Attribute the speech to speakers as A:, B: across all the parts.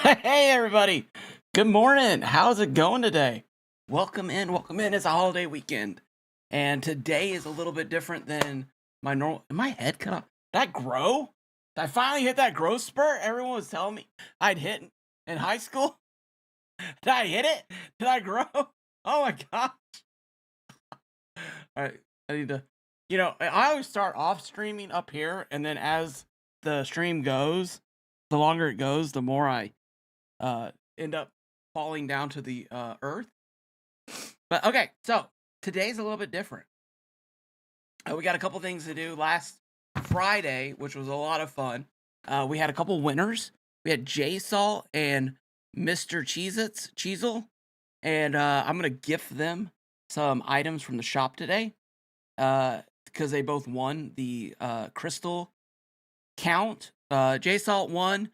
A: Hey everybody. Good morning. How's it going today? Welcome in. Welcome in. It's a holiday weekend. And today is a little bit different than my normal. My head cut off. Did I grow? Did I finally hit that growth spurt? Everyone was telling me I'd hit in high school. Did I hit it? Did I grow? Oh my gosh. All right. I need to, I always start off streaming up here. And then as the stream goes, the longer it goes, the more I end up falling down to the earth. But okay, so today's a little bit different. We got a couple things to do. Last Friday, which was a lot of fun, we had a couple winners. We had J Salt and Mr. Cheezel, and I'm gonna gift them some items from the shop today because they both won the crystal count. J Salt won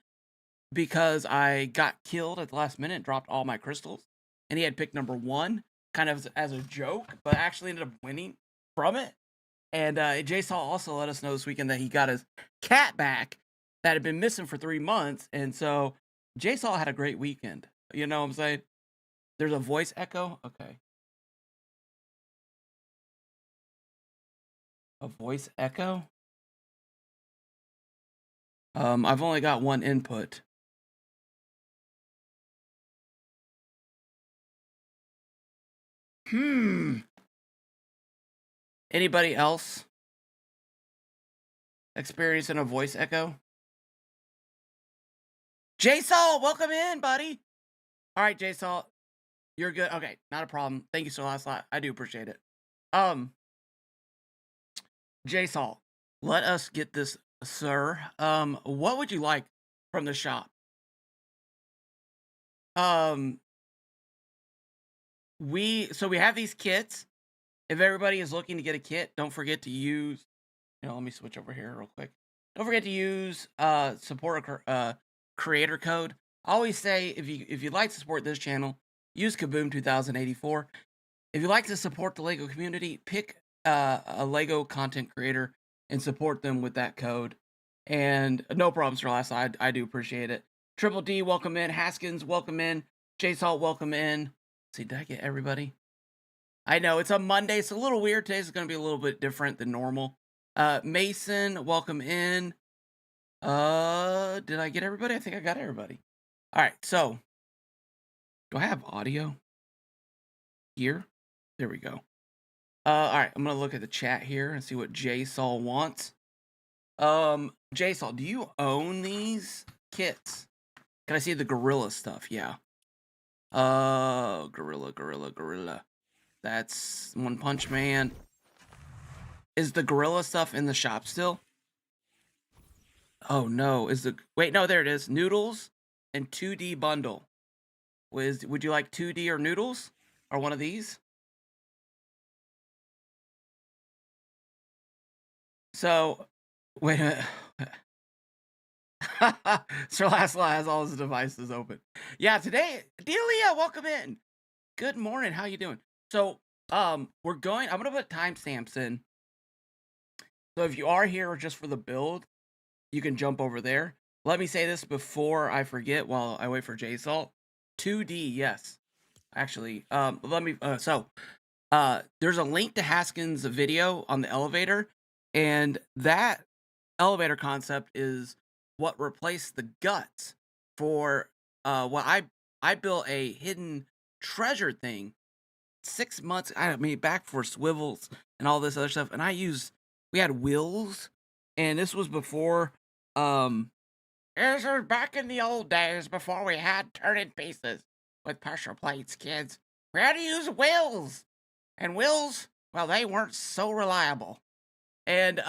A: because I got killed at the last minute, dropped all my crystals, and he had picked number 1, kind of as a joke, but actually ended up winning from it. And Jason also let us know this weekend that he got his cat back that had been missing for 3 months, and so Jason had a great weekend. You know what I'm saying? There's a voice echo. Okay. A voice echo? I've only got one input. Anybody else experiencing a voice echo? J-Salt, welcome in, buddy. All right, J-Salt, you're good. Okay, not a problem. Thank you so much. I do appreciate it. J-Salt, let us get this, sir. What would you like from the shop? We have these kits. If everybody is looking to get a kit, don't forget to use, let me switch over here real quick. Don't forget to use support creator code. I always say if you'd like to support this channel, use Kaboom 2084. If you'd like to support the Lego community, pick a Lego content creator and support them with that code. And no problems for last. I do appreciate it. Triple D, welcome in. Haskins, welcome in. J Salt, welcome in. Let's see, did I get everybody? I know it's a Monday. It's a little weird. Today's going to be a little bit different than normal. Mason, welcome in. Did I get everybody? I think I got everybody. All right, so do I have audio here? There we go. All right, I'm gonna look at the chat here and see what J Saul wants. J Saul, do you own these kits? Can I see the gorilla stuff? Yeah. Gorilla. That's One Punch Man. Is the gorilla stuff in the shop still? Oh no, wait, no, there it is. Noodles and 2D bundle. Would you like 2D or noodles? Or one of these? So, wait a minute. Sir Laszlo has all his devices open. Yeah, today, Delia, welcome in. Good morning. How you doing? So, I'm gonna put timestamps in. So if you are here just for the build, you can jump over there. Let me say this before I forget while I wait for J-Salt. 2D, yes. Actually, there's a link to Haskins' video on the elevator, and that elevator concept is what replaced the guts for what I built a hidden treasure thing 6 months, back for swivels and all this other stuff, and we had wheels, and this was before, this was back in the old days before we had turning pieces with pressure plates, kids. We had to use wheels, and wheels, well, they weren't so reliable. And,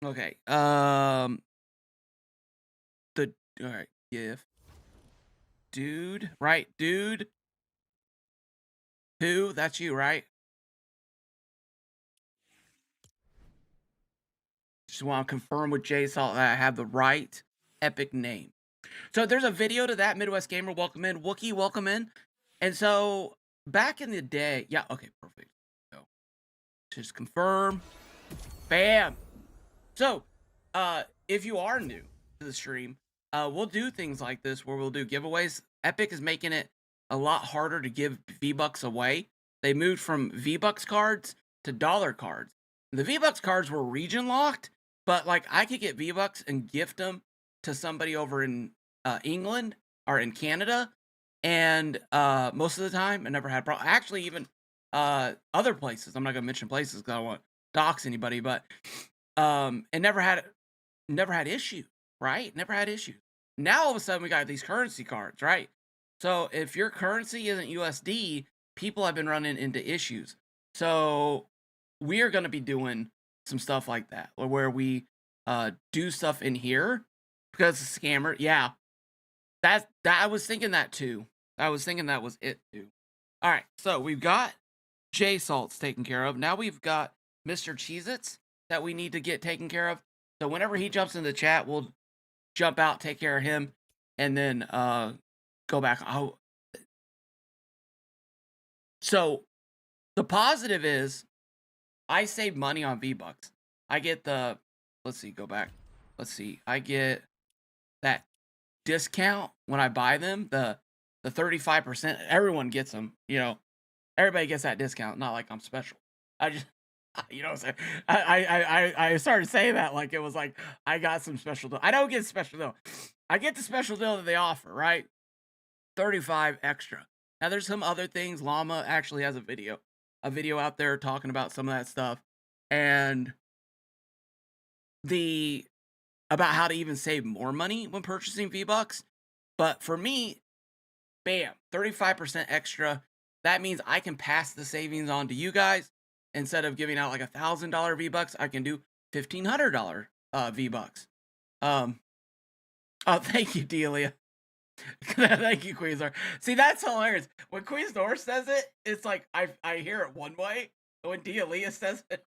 A: okay, all right, GIF. Dude, right, dude? Who? That's you, right? Just want to confirm with J-Salt that I have the right epic name. So there's a video to that. Midwest Gamer, welcome in. Wookie, welcome in. And so back in the day, yeah, okay, perfect. So just confirm. Bam. So if you are new to the stream, we'll do things like this where we'll do giveaways. Epic is making it a lot harder to give V-Bucks away. They moved from V-Bucks cards to dollar cards. The V-Bucks cards were region locked, but like I could get V-Bucks and gift them to somebody over in England or in Canada, and most of the time I never had problem. Actually, even other places. I'm not gonna mention places because I don't want to dox anybody, but and never had issues, right? Never had issues. Now all of a sudden we got these currency cards, right? So if your currency isn't USD, people have been running into issues. So we are going to be doing some stuff like that, where we do stuff in here because the scammer. Yeah, that I was thinking that too. I was thinking that was it too. All right, so we've got J Salts taken care of. Now we've got Mr. Cheez-Its that we need to get taken care of. So whenever he jumps in the chat, we'll jump out, take care of him, and then go back. Oh, so the positive is I save money on V-Bucks. I get the, let's see, go back. Let's see. I get that discount when I buy them, the 35%. Everyone gets them, you know. Everybody gets that discount. Not like I'm special. I just, you know what I'm saying? I started saying that like it was like I got some special deal. I don't get special deal. I get the special deal that they offer, right? 35 extra. Now there's some other things. Llama actually has a video out there talking about some of that stuff and about how to even save more money when purchasing V-Bucks. But for me, bam, 35% extra. That means I can pass the savings on to you guys. Instead of giving out like $1,000 V-Bucks, I can do $1,500 V-Bucks. Oh, thank you, Delia. Thank you, Queensor. See, that's hilarious. When Queensor says it, it's like I hear it one way. When Delia says it,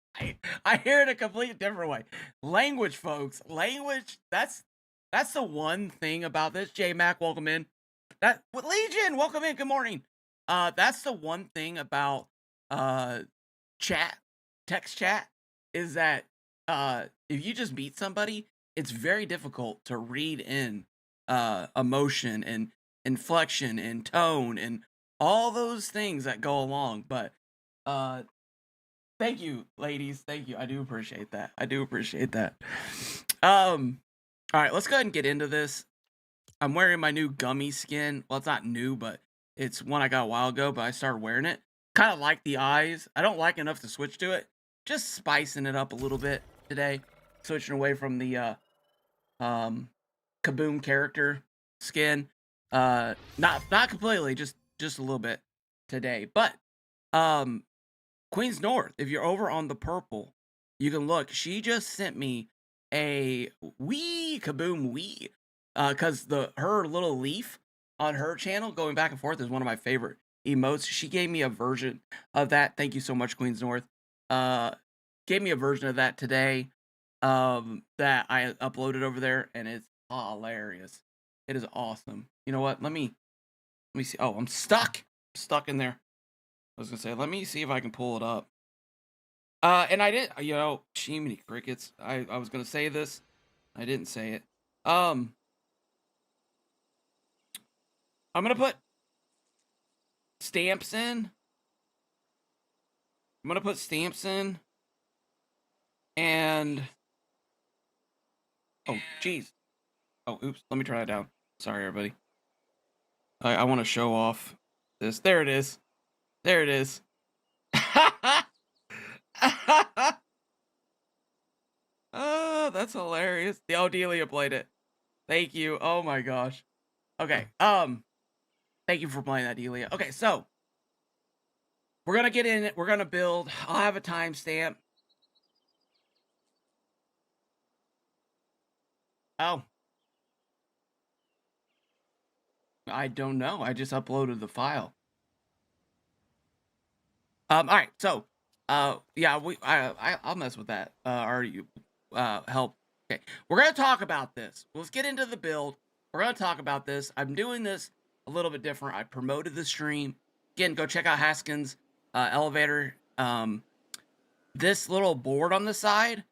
A: I hear it a completely different way. Language, folks. Language. That's the one thing about this. J Mac, welcome in. Legion, welcome in. Good morning. That's the one thing about text chat, is that if you just meet somebody, it's very difficult to read in emotion and inflection and tone and all those things that go along. But thank you, ladies. Thank you. I do appreciate that. All right, let's go ahead and get into this. I'm wearing my new gummy skin. Well, it's not new, but it's one I got a while ago, but I started wearing it. Kind of like the eyes. I don't like enough to switch to it. Just spicing it up a little bit today. Switching away from the Kaboom character skin. Not completely, just a little bit today. But Queens North, if you're over on the purple, you can look. She just sent me a Kaboom wee. Cause her little leaf on her channel going back and forth is one of my favorite emotes. She gave me a version of that. Thank you so much, Queens North. Gave me a version of that today. That I uploaded over there, and it's hilarious. It is awesome. You know what? Let me see. Oh, I'm stuck in there. I was gonna say, let me see if I can pull it up. And I did, you know, Shimmy crickets. I was gonna say this. I didn't say it. I'm gonna put stamps in. And oh, geez. Oh, oops. Let me try it down. Sorry, everybody. I want to show off this. There it is. Oh, that's hilarious. The Odelia played it. Thank you. Oh my gosh. Okay. Thank you for playing that, Delia. Okay, so we're gonna get in it. We're gonna build. I'll have a timestamp. Oh. I don't know. I just uploaded the file. All right. So, yeah, I'll mess with that. Or you, help. Okay. We're gonna talk about this. Let's get into the build. We're gonna talk about this. I'm doing this a little bit different. I promoted the stream. Again, go check out Haskins elevator. This little board on the side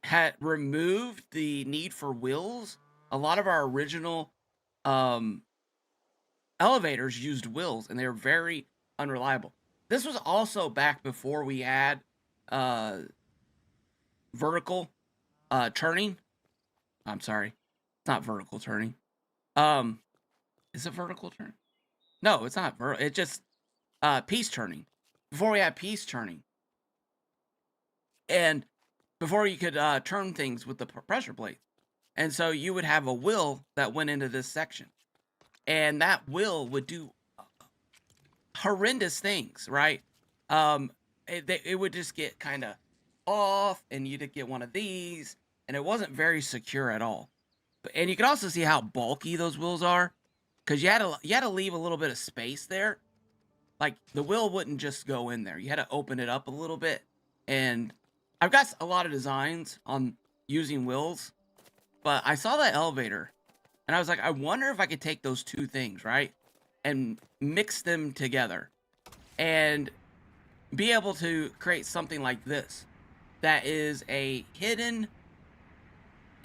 A: had removed the need for wheels a lot of our original um, elevators used wheels, and they were very unreliable. This was also back before we had uh, vertical turning. I'm sorry, it's not vertical turning. Um, is it vertical turn? No, it's not. It's just piece turning. Before we had piece turning, and before you could turn things with the pressure plate, and so you would have a wheel that went into this section, and that wheel would do horrendous things, right? It would just get kind of off, and you'd get one of these, and it wasn't very secure at all. And you can also see how bulky those wheels are, because you had to leave a little bit of space there. Like the wheel wouldn't just go in there; you had to open it up a little bit. And I've got a lot of designs on using wheels, but I saw that elevator, and I was like, I wonder if I could take those two things, right, and mix them together, and be able to create something like this that is a hidden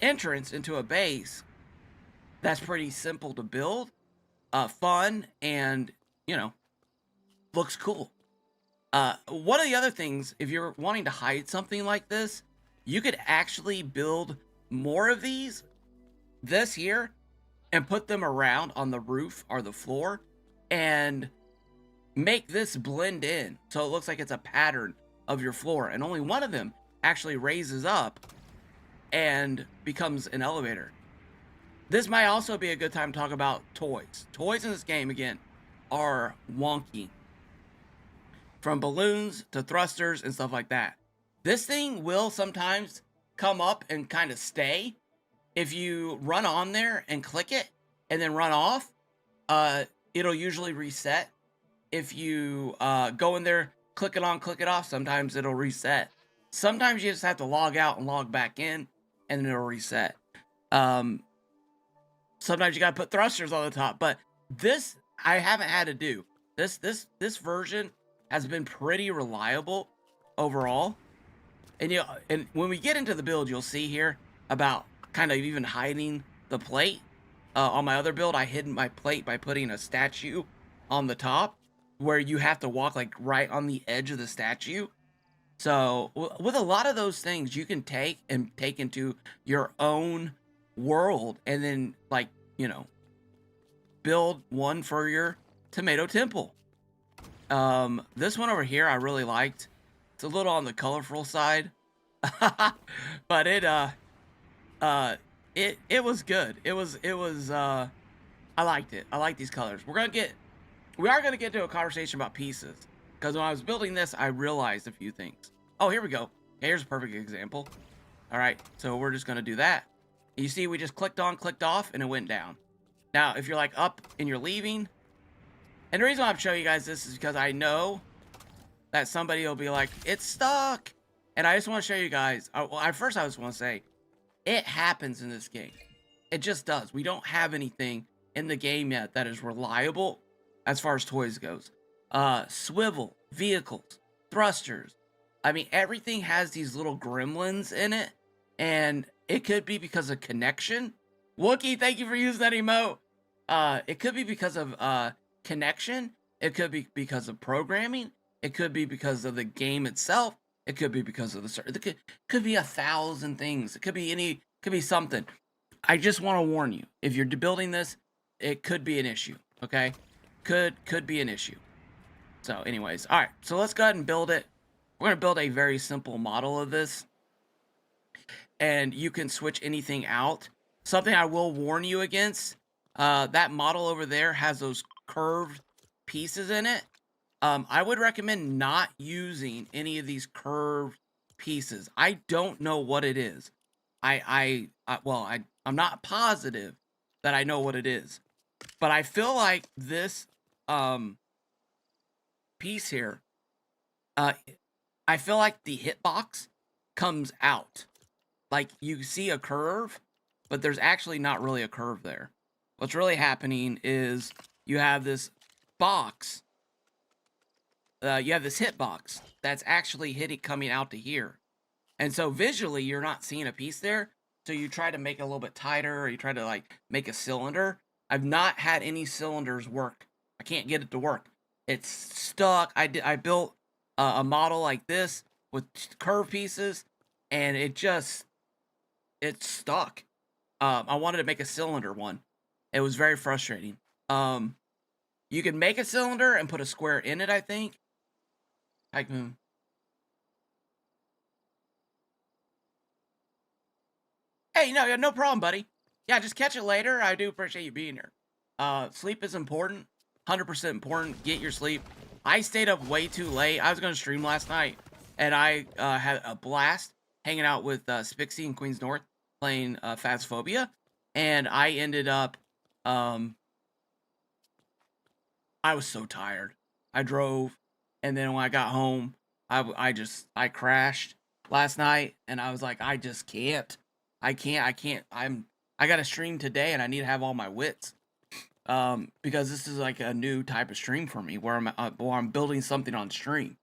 A: entrance into a base that's pretty simple to build, fun, and looks cool. One of the other things, if you're wanting to hide something like this, you could actually build more of this here, and put them around on the roof or the floor, and make this blend in so it looks like it's a pattern of your floor, and only one of them actually raises up and becomes an elevator. This might also be a good time to talk about toys. Toys in this game, again, are wonky. From balloons to thrusters and stuff like that. This thing will sometimes come up and kind of stay. If you run on there and click it and then run off, it'll usually reset. If you go in there, click it on, click it off, sometimes it'll reset. Sometimes you just have to log out and log back in, and then it'll reset. Sometimes you gotta put thrusters on the top, but this I haven't had to do. This version has been pretty reliable overall. And and when we get into the build, you'll see here about kind of even hiding the plate. On my other build, I hid my plate by putting a statue on the top, where you have to walk like right on the edge of the statue. So with a lot of those things, you can take into your own world, and then build one for your tomato temple. This one over here I really liked. It's a little on the colorful side, but it was good. It was I liked it. I like these colors. We are gonna get to a conversation about pieces, because when I was building this, I realized a few things. Oh, here we go. Here's a perfect example. All right, so we're just gonna do that. You see, we just clicked on, clicked off, and it went down. Now, if you're like up and you're leaving, and the reason why I'm showing you guys this is because I know that somebody will be like, it's stuck. And I just want to show you guys. Well, at first I just want to say, it happens in this game. It just does. We don't have anything in the game yet that is reliable as far as toys goes. Swivel, vehicles, thrusters. I mean, everything has these little gremlins in it. And it could be because of connection. Wookie, thank you for using that emote. It could be because of connection. It could be because of programming. It could be because of the game itself. It could be because of the server. It could be 1,000 things. It could be something. I just want to warn you, if you're building this, it could be an issue. Okay, could be an issue. So, anyways, all right. So let's go ahead and build it. We're gonna build a very simple model of this, and you can switch anything out. Something I will warn you against. That model over there has those curved pieces in it. I would recommend not using any of these curved pieces. I don't know what it is. I'm not positive that I know what it is, but I feel like this piece here, I feel like the hitbox comes out. Like you see a curve, but there's actually not really a curve there. What's really happening is you have this box. You have this hitbox that's actually coming out to here. And so visually, you're not seeing a piece there. So you try to make it a little bit tighter, or you try to like make a cylinder. I've not had any cylinders work. I can't get it to work. It's stuck. I built a model like this with curved pieces, and it's stuck. I wanted to make a cylinder one. It was very frustrating. You can make a cylinder and put a square in it, I think. I can. Hey, no problem, buddy. Yeah, just catch it later. I do appreciate you being here. Sleep is important. 100% important. Get your sleep. I stayed up way too late. I was going to stream last night, and I had a blast hanging out with Spixie in Queens North playing Phasmophobia, and I ended up, I was so tired. I drove, and then when I got home, I crashed last night, and I was like, I just can't. I can't. I got to stream today, and I need to have all my wits. Because this is like a new type of stream for me, where I'm building something on stream.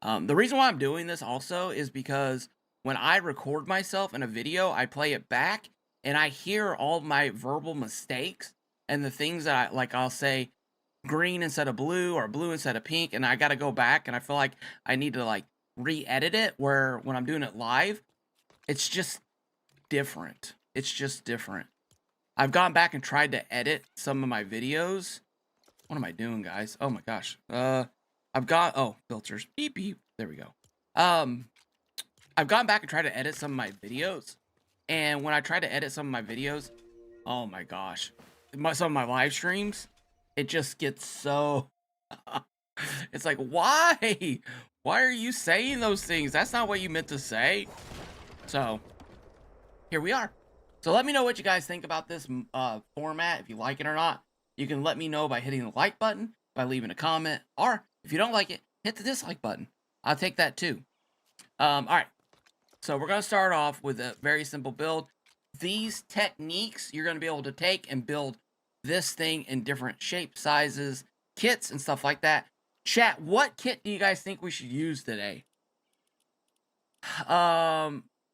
A: The reason why I'm doing this also is because when I record myself in a video, I play it back, and I hear all my verbal mistakes and the things that I'll say green instead of blue or blue instead of pink, and I got to go back, and I feel like I need to like re-edit it, where when I'm doing it live, it's just different. It's just different. I've gone back and tried to edit some of my videos. What am I doing, guys? Oh my gosh. Filters. Beep beep. There we go. I've gone back and tried to edit some of my videos. And when I try to edit some of my videos, oh my gosh. Some of my live streams, it just gets so it's like, why? Why are you saying those things? That's not what you meant to say. So, here we are. So let me know what you guys think about this format, if you like it or not. You can let me know by hitting the like button, by leaving a comment, or if you don't like it, hit the dislike button. I'll take that too. All right. So we're going to start off with a very simple build. These techniques you're going to be able to take and build this thing in different shapes, sizes, kits, and stuff like that. Chat, what kit do you guys think we should use today?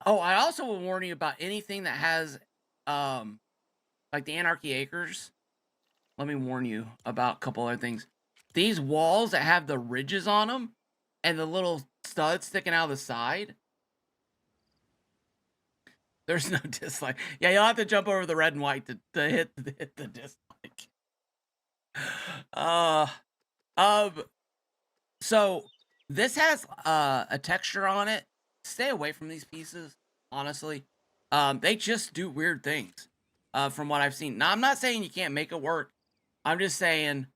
A: Oh, I also will warn you about anything that has, like the Anarchy Acres. Let me warn you about a couple other things. These walls that have the ridges on them and the little studs sticking out of the side. There's no dislike. Yeah, you'll have to jump over the red and white to hit the dislike. So this has a texture on it. Stay away from these pieces, honestly. They just do weird things, from what I've seen. Now, I'm not saying you can't make it work. I'm just saying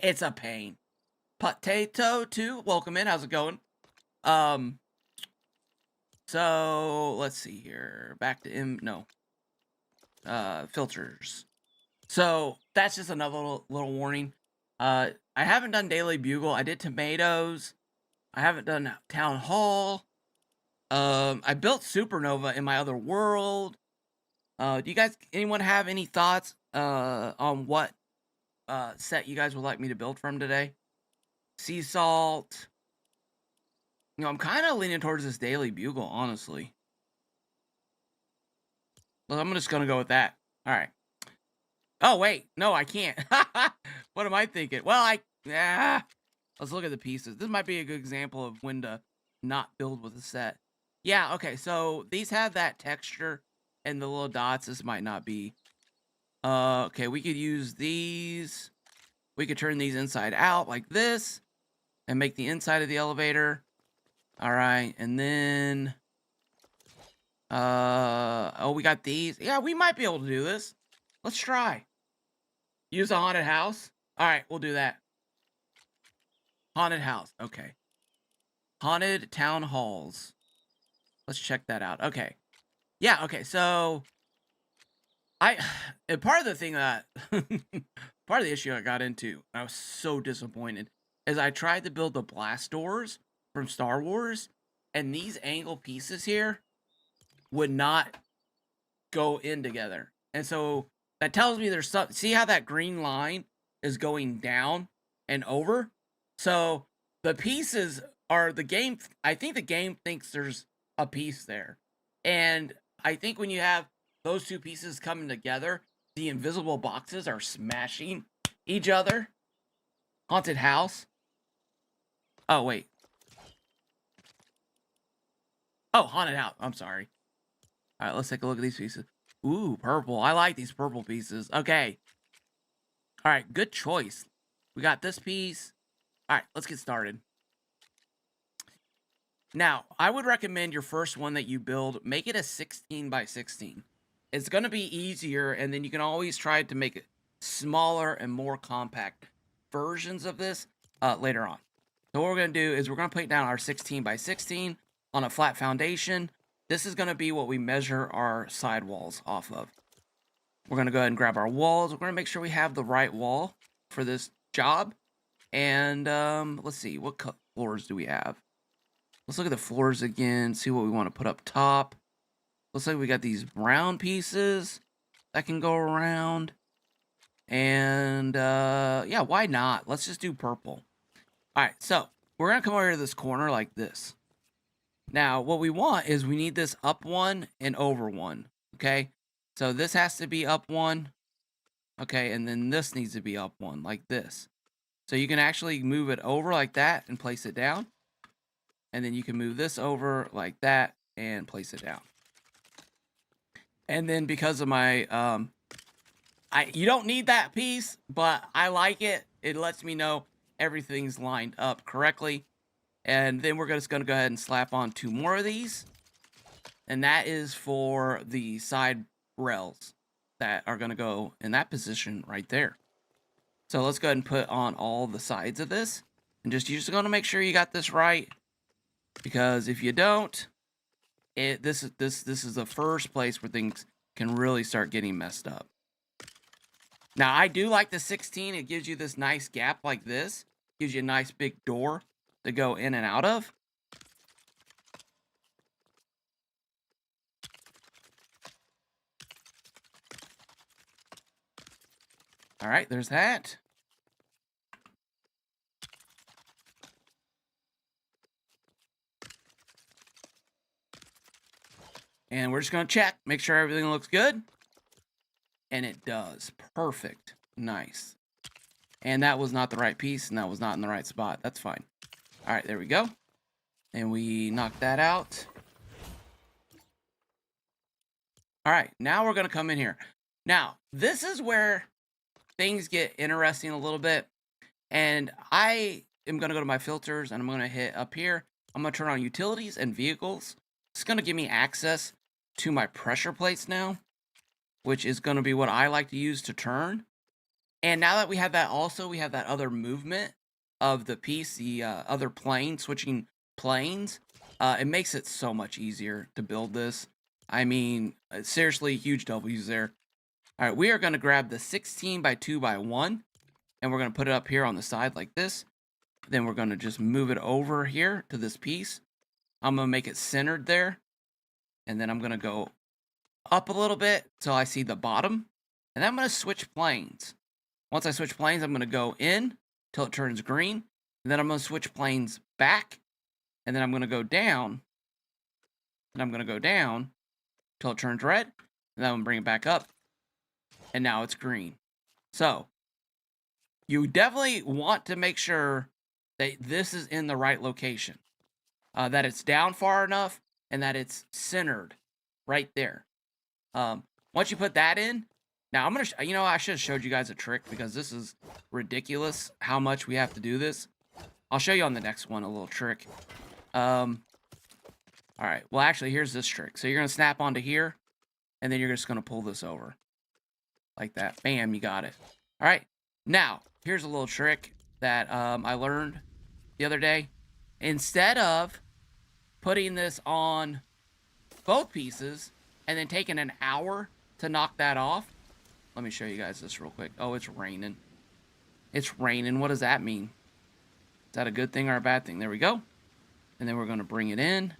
A: it's a pain. Potato 2, welcome in. How's it going? So let's see here. Back to filters. So that's just another little warning. I haven't done Daily Bugle. I did Tomatoes. I haven't done Town Hall. I built Supernova in my other world. Do you guys, anyone have any thoughts on what set you guys would like me to build from today? Sea Salt. I'm kind of leaning towards this Daily Bugle, honestly. Well, I'm just going to go with that. All right. Oh, wait. No, I can't. What am I thinking? Well, let's look at the pieces. This might be a good example of when to not build with a set. Yeah, okay. So these have that texture and the little dots. This might not be. Okay, we could use these. We could turn these inside out like this and make the inside of the elevator. All right, and then we got these. Yeah, we might be able to do this. Let's try. Use a haunted house. All right, we'll do that. Haunted house. Okay. Haunted town halls. Let's check that out. Okay. Yeah, okay. So and part of the thing that part of the issue I got into, I was so disappointed, is I tried to build the blast doors from Star Wars, and these angle pieces here would not go in together. And so that tells me there's some, see how that green line is going down and over? So the pieces are the game. I think the game thinks there's a piece there. And I think when you have those two pieces coming together, the invisible boxes are smashing each other. Haunted house. Oh, wait. Oh, haunted house. I'm sorry. All right, let's take a look at these pieces. Ooh, purple. I like these purple pieces. Okay. All right, good choice. We got this piece. All right, let's get started. Now, I would recommend your first one that you build, make it a 16 by 16. It's going to be easier, and then you can always try to make it smaller and more compact versions of this later on. So what we're going to do is we're going to put down our 16 by 16 on a flat foundation. This is going to be what we measure our side walls off of. We're going to go ahead and grab our walls. We're going to make sure we have the right wall for this job. And let's see, what floors do we have? Let's look at the floors again, see what we want to put up top. Looks like we got these brown pieces that can go around. And, yeah, why not? Let's just do purple. All right, so we're going to come over to this corner like this. Now, what we want is we need this up one and over one, okay? So this has to be up one, okay? And then this needs to be up one, like this. So you can actually move it over like that and place it down. And then you can move this over like that and place it down. And then because of my, you don't need that piece, but I like it. It lets me know everything's lined up correctly. And then we're just going to go ahead and slap on 2 more of these. And that is for the side rails that are going to go in that position right there. So let's go ahead and put on all the sides of this. And you're just going to make sure you got this right. Because if you don't, this is the first place where things can really start getting messed up. Now, I do like the 16. It gives you this nice gap like this. Gives you a nice big door to go in and out of. All right, there's that. And we're just going to check, make sure everything looks good. And it does. Perfect. Nice. And that was not the right piece, and that was not in the right spot. That's fine. All right, there we go. And we knocked that out. All right, now we're going to come in here. Now, this is where things get interesting a little bit. And I am going to go to my filters, and I'm going to hit up here. I'm going to turn on utilities and vehicles. It's going to give me access to my pressure plates now, which is going to be what I like to use to turn. And now that we have that also, we have that other movement of the piece, the other plane, switching planes. It makes it so much easier to build this. I mean, seriously, huge W's there. All right, we are going to grab the 16 by 2 by 1, and we're going to put it up here on the side like this. Then we're going to just move it over here to this piece. I'm going to make it centered there. And then I'm going to go up a little bit till I see the bottom. And then I'm going to switch planes. Once I switch planes, I'm going to go in till it turns green. And then I'm going to switch planes back. And then I'm going to go down. And I'm going to go down till it turns red. And then I'm going to bring it back up. And now it's green. So, you definitely want to make sure that this is in the right location. That it's down far enough and that it's centered right there. Once you put that in, now I'm going to, I should have showed you guys a trick because this is ridiculous how much we have to do this. I'll show you on the next one a little trick. All right, well, actually, here's this trick. So you're going to snap onto here, and then you're just going to pull this over. Like that. Bam, you got it. All right, now, here's a little trick that I learned the other day. Instead of putting this on both pieces and then taking an hour to knock that off, let me show you guys this real quick. Oh, it's raining. It's raining. What does that mean? Is that a good thing or a bad thing? There we go. And then we're going to bring it in.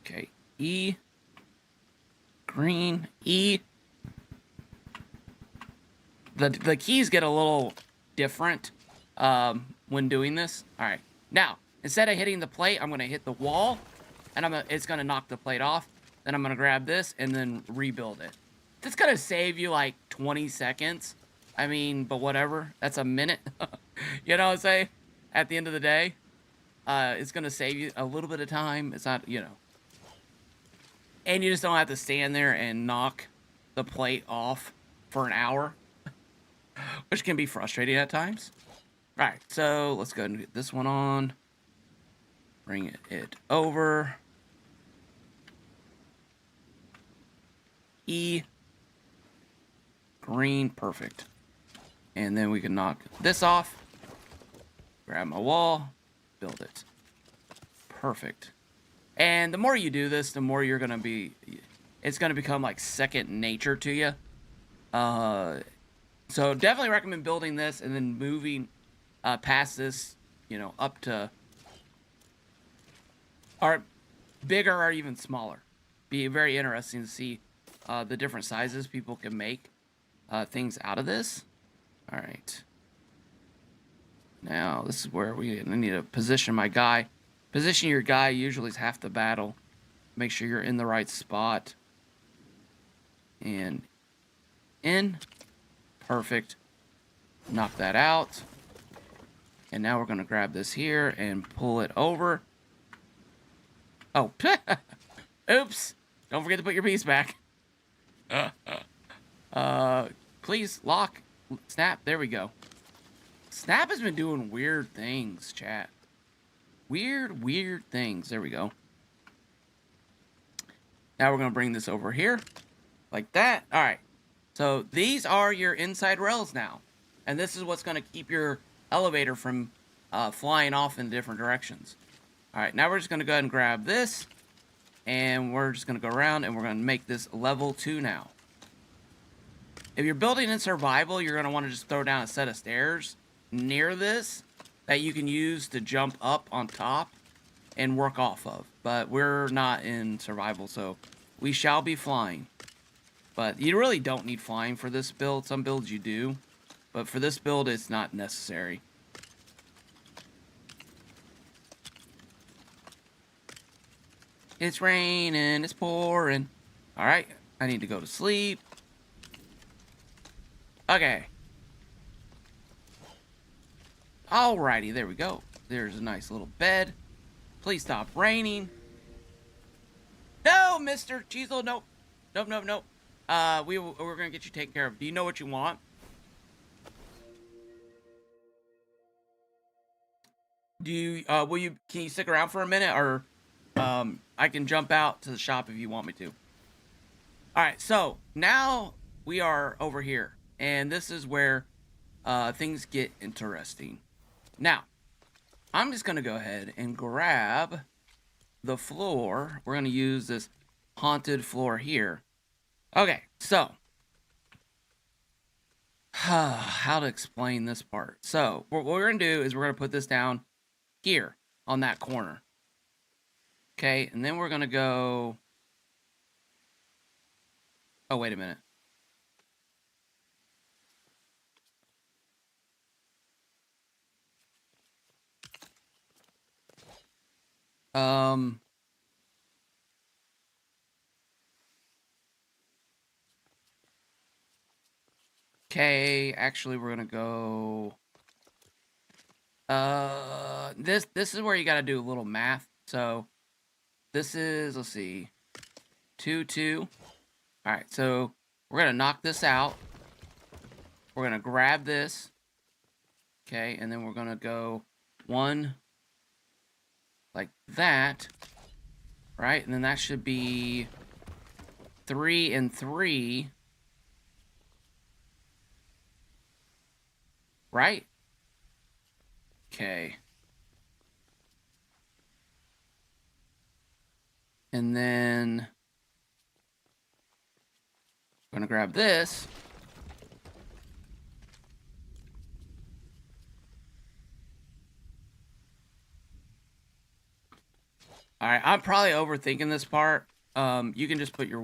A: Okay, E, green, E. The keys get a little different when doing this. All right, Now, instead of hitting the plate, I'm gonna hit the wall, and it's gonna knock the plate off. Then I'm gonna grab this and then rebuild it. It's gonna save you like 20 seconds. I mean, but whatever. That's a minute. You know what I'm saying? At the end of the day, it's gonna save you a little bit of time. It's not, you know. And you just don't have to stand there and knock the plate off for an hour, which can be frustrating at times. All right, so let's go ahead and get this one on. Bring it over. E. Green, perfect. And then we can knock this off. Grab my wall, build it. Perfect. And the more you do this, the more you're gonna be, it's gonna become like second nature to you. So definitely recommend building this and then moving past this, you know, up to, or bigger or even smaller. Be very interesting to see the different sizes people can make things out of this. All right. Now, this is where I need to position my guy. Position your guy usually is half the battle. Make sure you're in the right spot. And in. Perfect. Knock that out. And now we're going to grab this here and pull it over. Oh, oops. Don't forget to put your piece back. Please, lock. Snap. There we go. Snap has been doing weird things, chat. Weird things. There we go. Now we're going to bring this over here. Like that. All right. So these are your inside rails now. And this is what's going to keep your elevator from flying off in different directions. All right. Now we're just going to go ahead and grab this. And we're just going to go around and we're going to make this level 2 now. If you're building in survival, you're going to want to just throw down a set of stairs near this that you can use to jump up on top and work off of. But we're not in survival, so we shall be flying. But you really don't need flying for this build. Some builds you do, but for this build, it's not necessary. It's raining, it's pouring. All right, I need to go to sleep. Okay. Alrighty, there we go. There's a nice little bed. Please stop raining. No, Mr. Cheezel, nope. Nope. We're gonna get you taken care of. Do you know what you want? Do you, can you stick around for a minute, or, I can jump out to the shop if you want me to. Alright, so, now we are over here, and this is where, things get interesting. Now, I'm just gonna go ahead and grab the floor. We're gonna use this haunted floor here. Okay, so how to explain this part. So what we're gonna do is we're gonna put this down here on that corner. Okay, and then we're gonna go, oh, wait a minute. Okay, actually we're gonna go, this is where you gotta do a little math. So this is, let's see, 2. All right, so we're gonna knock this out. We're gonna grab this. Okay, and then we're gonna go 1 like that, right? And then that should be 3 and 3, right? Okay. And then I'm gonna grab this. All right, I'm probably overthinking this part. You can just put your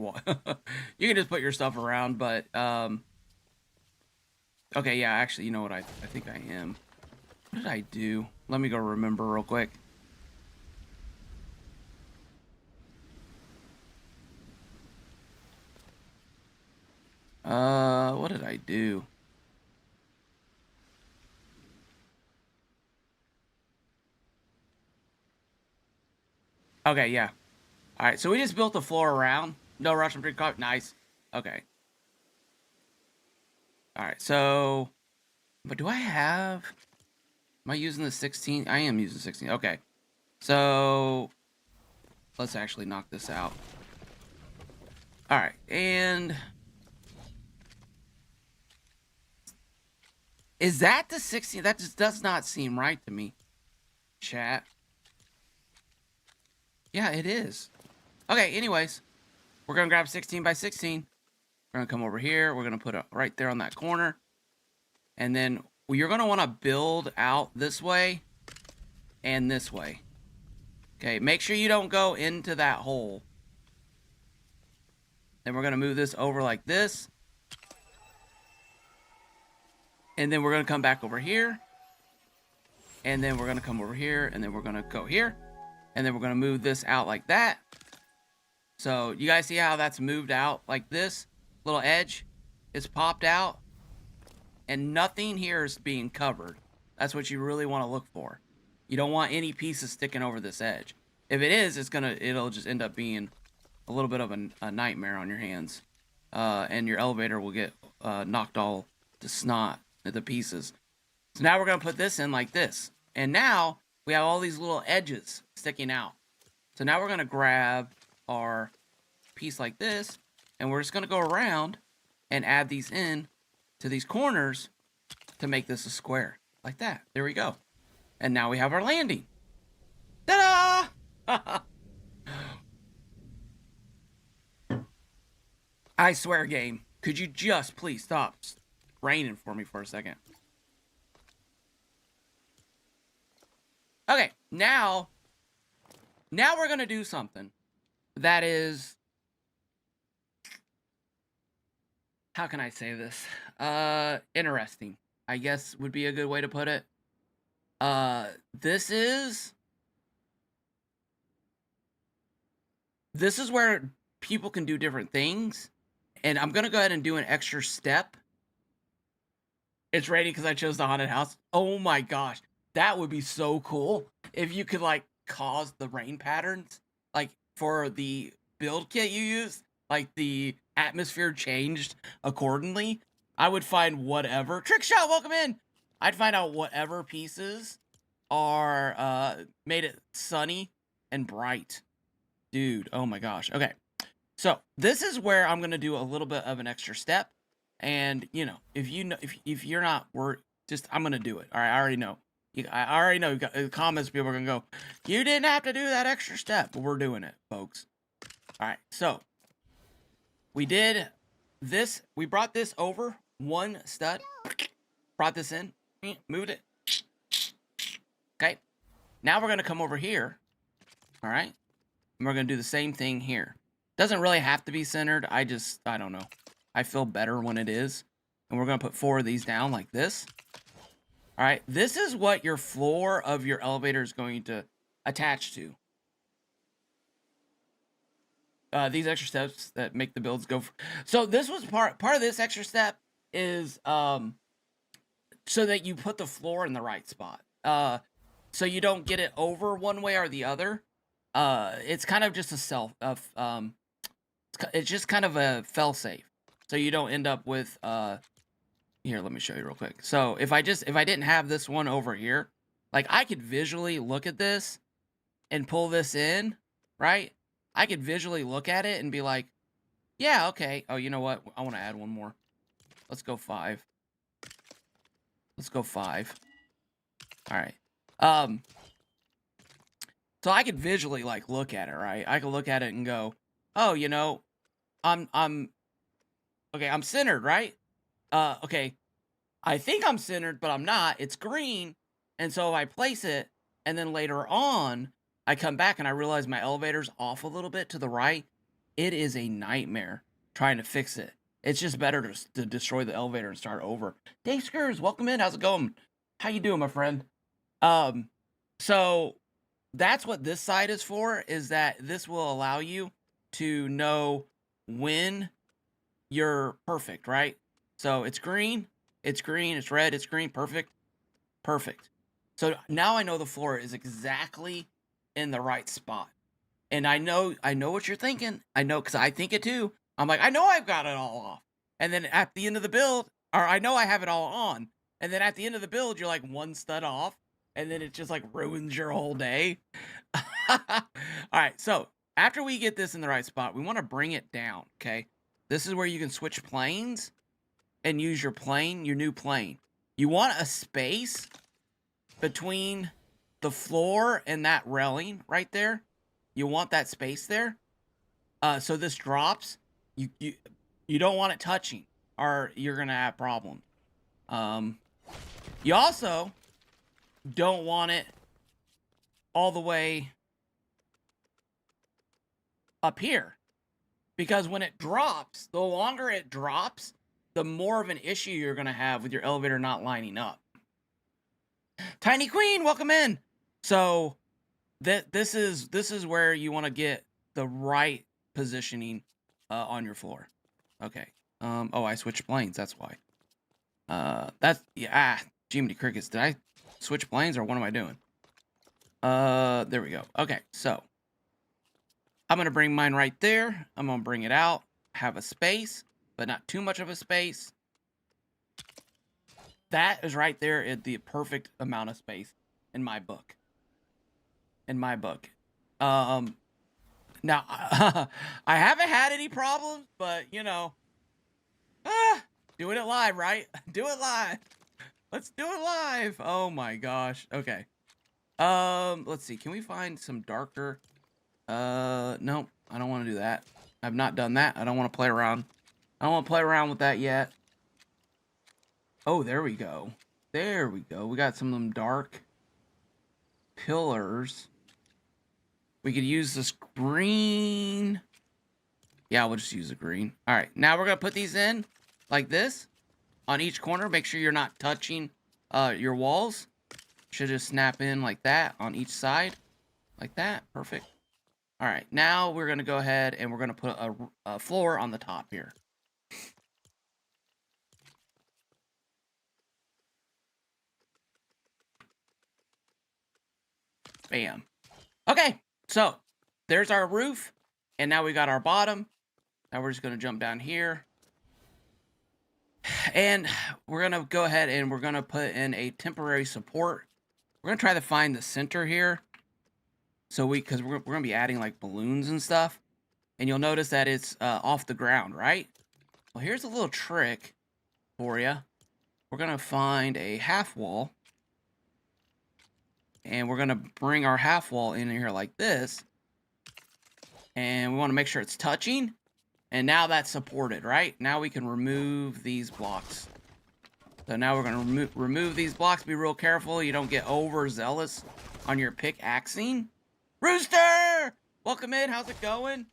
A: you can just put your stuff around, but okay, yeah, actually, you know what? I think I am. What did I do? Let me go remember real quick. What did I do? Okay, yeah. All right, so we just built the floor around. No Russian drink coffee. Nice. Okay. All right, so, but do I have, am I using the 16? I am using 16. Okay. So, let's actually knock this out. All right, and is that the 16? That just does not seem right to me. Chat. Yeah, it is. Okay, anyways, we're gonna grab 16 by 16. We're gonna come over here. We're gonna put it right there on that corner. And then you're gonna wanna build out this way and this way. Okay, make sure you don't go into that hole. Then we're gonna move this over like this. And then we're gonna come back over here. And then we're gonna come over here, and then we're gonna go here. And then we're gonna move this out like that. So you guys see how that's moved out like this? Little edge is popped out. And nothing here is being covered. That's what you really want to look for. You don't want any pieces sticking over this edge. If it is, it'll just end up being a little bit of a nightmare on your hands. And your elevator will get knocked all to snot at the pieces. So now we're going to put this in like this. And now we have all these little edges sticking out. So now we're going to grab our piece like this. And we're just going to go around and add these in to these corners to make this a square. Like that. There we go. And now we have our landing. Ta-da! I swear, game. Could you just please stop raining for me for a second? Okay, now we're going to do something that is, how can I say this? Interesting, I guess would be a good way to put it. This is where people can do different things. And I'm going to go ahead and do an extra step. It's raining because I chose the haunted house. Oh my gosh. That would be so cool if you could like cause the rain patterns, like for the build kit you use, like the atmosphere changed accordingly. I would find whatever trick shot. Welcome in. I'd find out whatever pieces are made it sunny and bright, dude. Oh my gosh. Okay, so this is where I'm gonna do a little bit of an extra step, and you know, if you're not just I'm gonna do it. All right, I already know. I already know. You got the comments. People are gonna go, "You didn't have to do that extra step," but we're doing it, folks. All right, so we did this. We brought this over one stud. Brought this in. Moved it. Okay. Now we're gonna come over here. All right, and we're gonna do the same thing here. Doesn't really have to be centered. I don't know. I feel better when it is. And we're gonna put 4 of these down like this. All right, this is what your floor of your elevator is going to attach to. These extra steps that make the builds go. So this was part of this extra step is so that you put the floor in the right spot. So you don't get it over one way or the other. It's kind of just it's just kind of a fail safe. So you don't end up with here, let me show you real quick. So if I didn't have this one over here, like I could visually look at this and pull this in, right? I could visually look at it and be like, yeah, okay. Oh, you know what? I want to add one more. Let's go 5. Let's go 5. All right. So I could visually like look at it, right? I could look at it and go, oh, you know, I'm okay, I'm centered, right? Okay, I think I'm centered, but I'm not. It's green. And so I place it, and then later on, I come back and I realize my elevator's off a little bit to the right. It is a nightmare trying to fix it. It's just better to destroy the elevator and start over. Dave Skurs, welcome in. How's it going? How you doing, my friend? So that's what this side is for, is that this will allow you to know when you're perfect, right? So it's green, it's green, it's red, it's green, perfect, perfect. So now I know the floor is exactly in the right spot. And I know what you're thinking. I know, because I think it too. I'm like, I know I've got it all off. And then at the end of the build, or I know I have it all on. And then at the end of the build, you're like one stud off. And then it just like ruins your whole day. All right. So after we get this in the right spot, we want to bring it down. Okay. This is where you can switch planes and use your plane, your new plane. You want a space between the floor and that railing right there. You want that space there. So this drops. You don't want it touching, or you're gonna have problems. You also don't want it all the way up here, because when it drops, the longer it drops, the more of an issue you're gonna have with your elevator not lining up. Tiny Queen, welcome in. So this is where you want to get the right positioning on your floor. Okay. Oh, I switched planes. That's why. That's yeah. Jiminy Crickets. Did I switch planes, or what am I doing? There we go. Okay, so I'm gonna bring mine right there. I'm gonna bring it out. Have a space, but not too much of a space. That is right there at the perfect amount of space in my book. Now I haven't had any problems, but you know, doing it live, right? Do it live. Let's do it live. Oh my gosh. Okay. Let's see. Can we find some darker? No, I don't want to do that. I've not done that. I don't want to play around. I don't want to play around with that yet. Oh, there we go. There we go. We got some of them dark pillars. We could use this green. Yeah, we'll just use the green. All right, now we're gonna put these in like this on each corner. Make sure you're not touching your walls. Should just snap in like that on each side, like that. Perfect. All right, now we're gonna go ahead and we're gonna put a floor on the top here. Bam. Okay, so there's our roof, and now we got our bottom. Now we're just gonna jump down here. And we're gonna go ahead and we're gonna put in a temporary support. We're gonna try to find the center here. So because we're gonna be adding like balloons and stuff. And you'll notice that it's off the ground, right? Well, here's a little trick for you. We're gonna find a half wall. And we're gonna bring our half wall in here like this. And we wanna make sure it's touching. And now that's supported, right? Now we can remove these blocks. So now we're going to remove these blocks. Be real careful. You don't get overzealous on your pickaxing. Rooster! Welcome in. How's it going?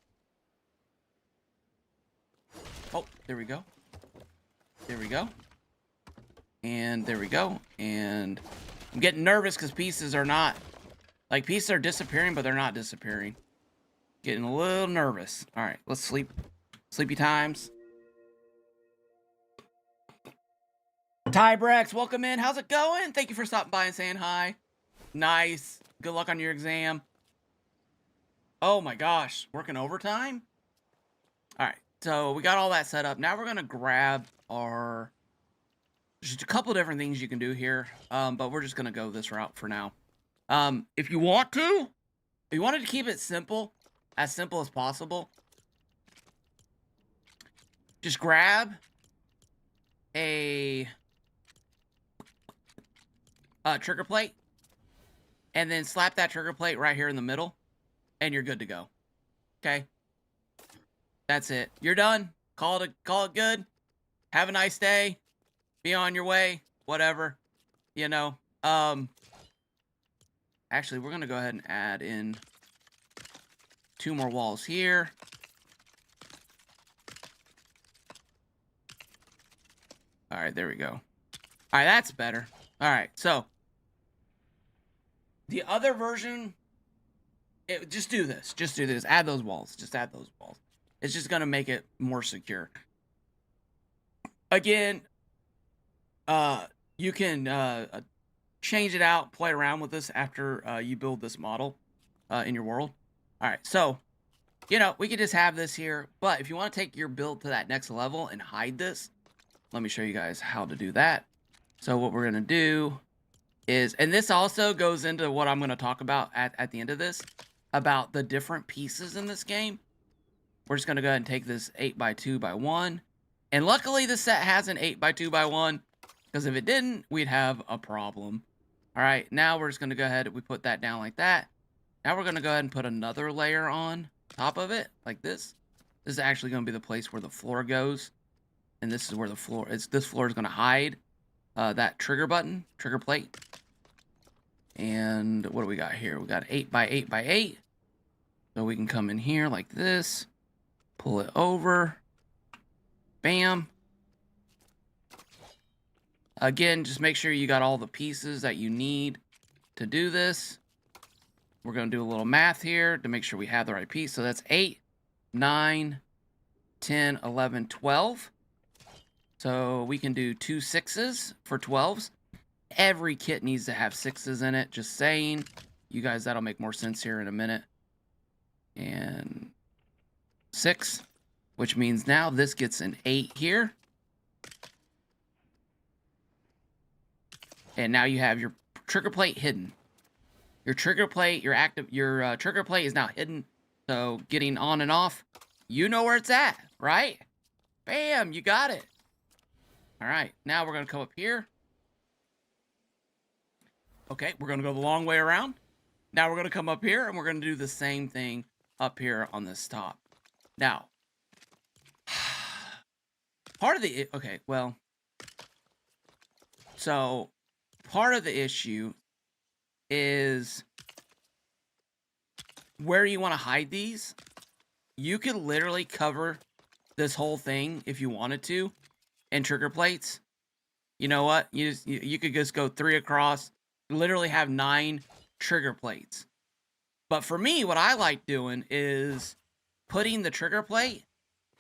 A: Oh, there we go. There we go. And there we go. And I'm getting nervous because pieces are not... Like, pieces are disappearing, but they're not disappearing. Getting a little nervous. All right, let's sleep. Sleepy times. Tybrex, welcome in. How's it going? Thank you for stopping by and saying hi. Nice. Good luck on your exam. Oh my gosh, working overtime? All right, so we got all that set up. Now we're gonna grab our... Just a couple different things you can do here, but we're just gonna go this route for now. If you want to, if you wanted to keep it simple as possible, just grab a trigger plate and then slap that trigger plate right here in the middle and you're good to go. Okay? That's it. You're done. Call it good. Have a nice day. Be on your way. Whatever. You know. Actually, we're going to go ahead and add in 2 more walls here. All right, there we go. All right, that's better. All right, so The other version, just do this. Just do this. Add those walls. Just add those walls. It's just gonna make it more secure. Again, you can change it out, play around with this after you build this model in your world. All right, so you know we could just have this here, but if you want to take your build to that next level and hide this, let me show you guys how to do that. So what we're gonna do is, and this also goes into what I'm gonna talk about at the end of this, about the different pieces in this game. We're just gonna go ahead and take this 8x2x1, and luckily this set has an 8x2x1, because if it didn't, we'd have a problem. All right, now we're just gonna go ahead and we put that down like that. Now we're gonna go ahead and put another layer on top of it, like this. This is actually gonna be the place where the floor goes, and this is where the floor is. This floor is gonna hide that trigger button, trigger plate. And what do we got here? We got 8x8x8. So we can come in here like this, pull it over, bam. Again, just make sure you got all the pieces that you need to do this. We're going to do a little math here to make sure we have the right piece. So that's 8, 9, 10, 11, 12. So we can do 2 6s for 12s. Every kit needs to have 6s in it. Just saying. You guys, that'll make more sense here in a minute. And 6, which means now this gets an 8 here. And now you have your trigger plate hidden. Your trigger plate, your trigger plate is now hidden. So getting on and off, you know where it's at, right? Bam, you got it. All right, now we're gonna come up here. Okay, we're gonna go the long way around. Now we're gonna come up here and we're gonna do the same thing up here on this top. Now, part of the, okay, well, so part of the issue is where you want to hide these. You could literally cover this whole thing if you wanted to in trigger plates. You know what? You could just go 3 across, literally have 9 trigger plates. But for me, what I like doing is putting the trigger plate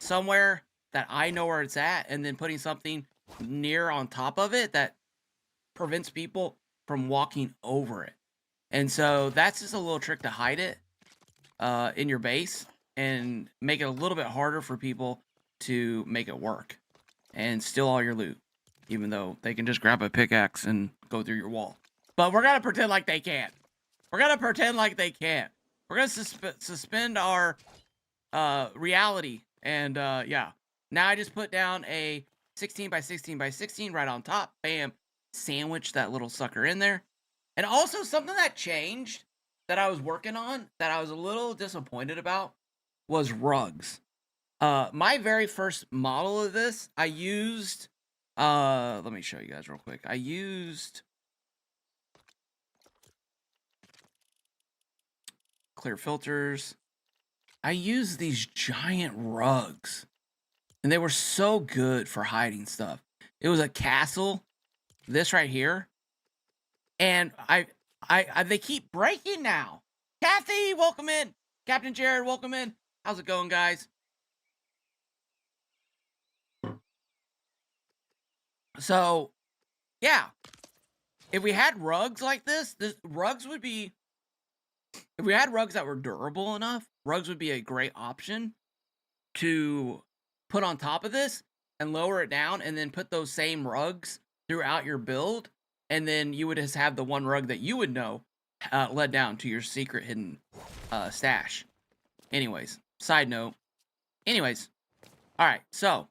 A: somewhere that I know where it's at, and then putting something near on top of it that prevents people from walking over it. And so that's just a little trick to hide it in your base and make it a little bit harder for people to make it work and steal all your loot, even though they can just grab a pickaxe and go through your wall. But we're gonna pretend like they can't. We're gonna pretend like they can't. We're gonna suspend our reality. And yeah, now I just put down a 16x16x16 right on top. Bam. Sandwich that little sucker in there. And also something that changed that I was working on that I was a little disappointed about was rugs. My very first model of this, I used let me show you guys real quick. I used clear filters. I used these giant rugs, and they were so good for hiding stuff. It was a castle, this right here, and they keep breaking now. Kathy, welcome in. Captain Jared, welcome in. How's it going, guys? So, yeah, if we had rugs like this, rugs would be, if we had rugs that were durable enough, rugs would be a great option to put on top of this and lower it down, and then put those same rugs throughout your build, and then you would just have the one rug that you would know led down to your secret hidden stash. Anyways, side note. Anyways, all right, so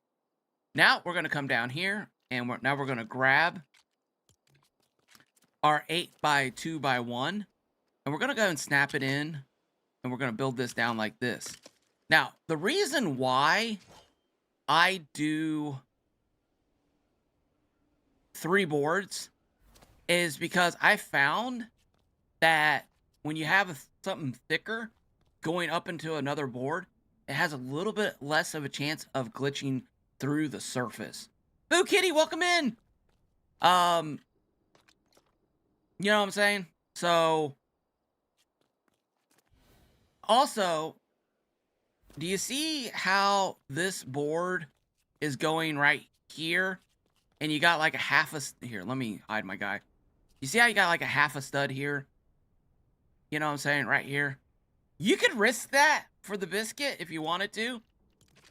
A: now we're gonna come down here, and now we're gonna grab our 8x2x1, and we're gonna go and snap it in, and we're gonna build this down like this. Now, the reason why I do 3 boards is because I found that when you have something thicker going up into another board, it has a little bit less of a chance of glitching through the surface. Boo Kitty, welcome in. You know what I'm saying? So Also, do you see how this board is going right here? And you got like a half a... Here, let me hide my guy. You see how you got like a half a stud here? You know what I'm saying? Right here. You could risk that for the biscuit if you wanted to.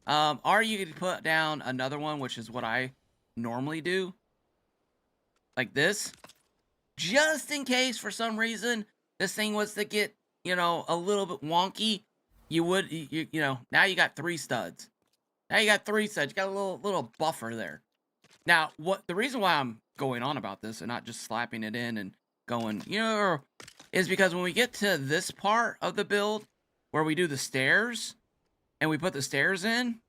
A: Or you could put down another one, which is what I normally do. Like this. Just in case, for some reason, this thing was to get, you know, a little bit wonky. You would, you know, now you got 3 studs. Now you got 3 studs. You got a little buffer there. Now, the reason why I'm going on about this and not just slapping it in and going, you know, is because when we get to this part of the build where we do the stairs and we put the stairs in,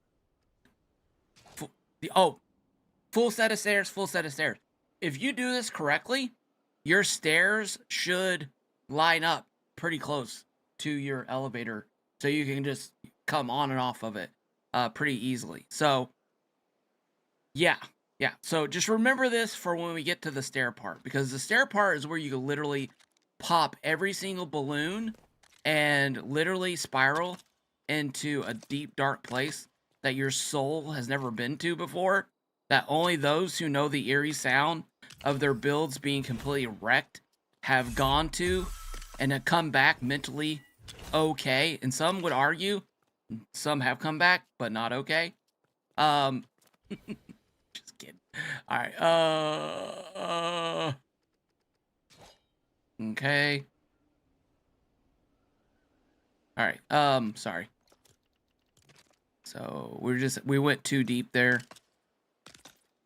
A: full set of stairs, full set of stairs. If you do this correctly, your stairs should line up pretty close to your elevator, so you can just come on and off of it pretty easily. So, yeah. So just remember this for when we get to the stair part, because the stair part is where you can literally pop every single balloon and literally spiral into a deep, dark place that your soul has never been to before, that only those who know the eerie sound of their builds being completely wrecked have gone to, and have come back mentally okay. And some would argue some have come back, but not okay. Just kidding. All right. Okay. All right. Sorry. So we went too deep there.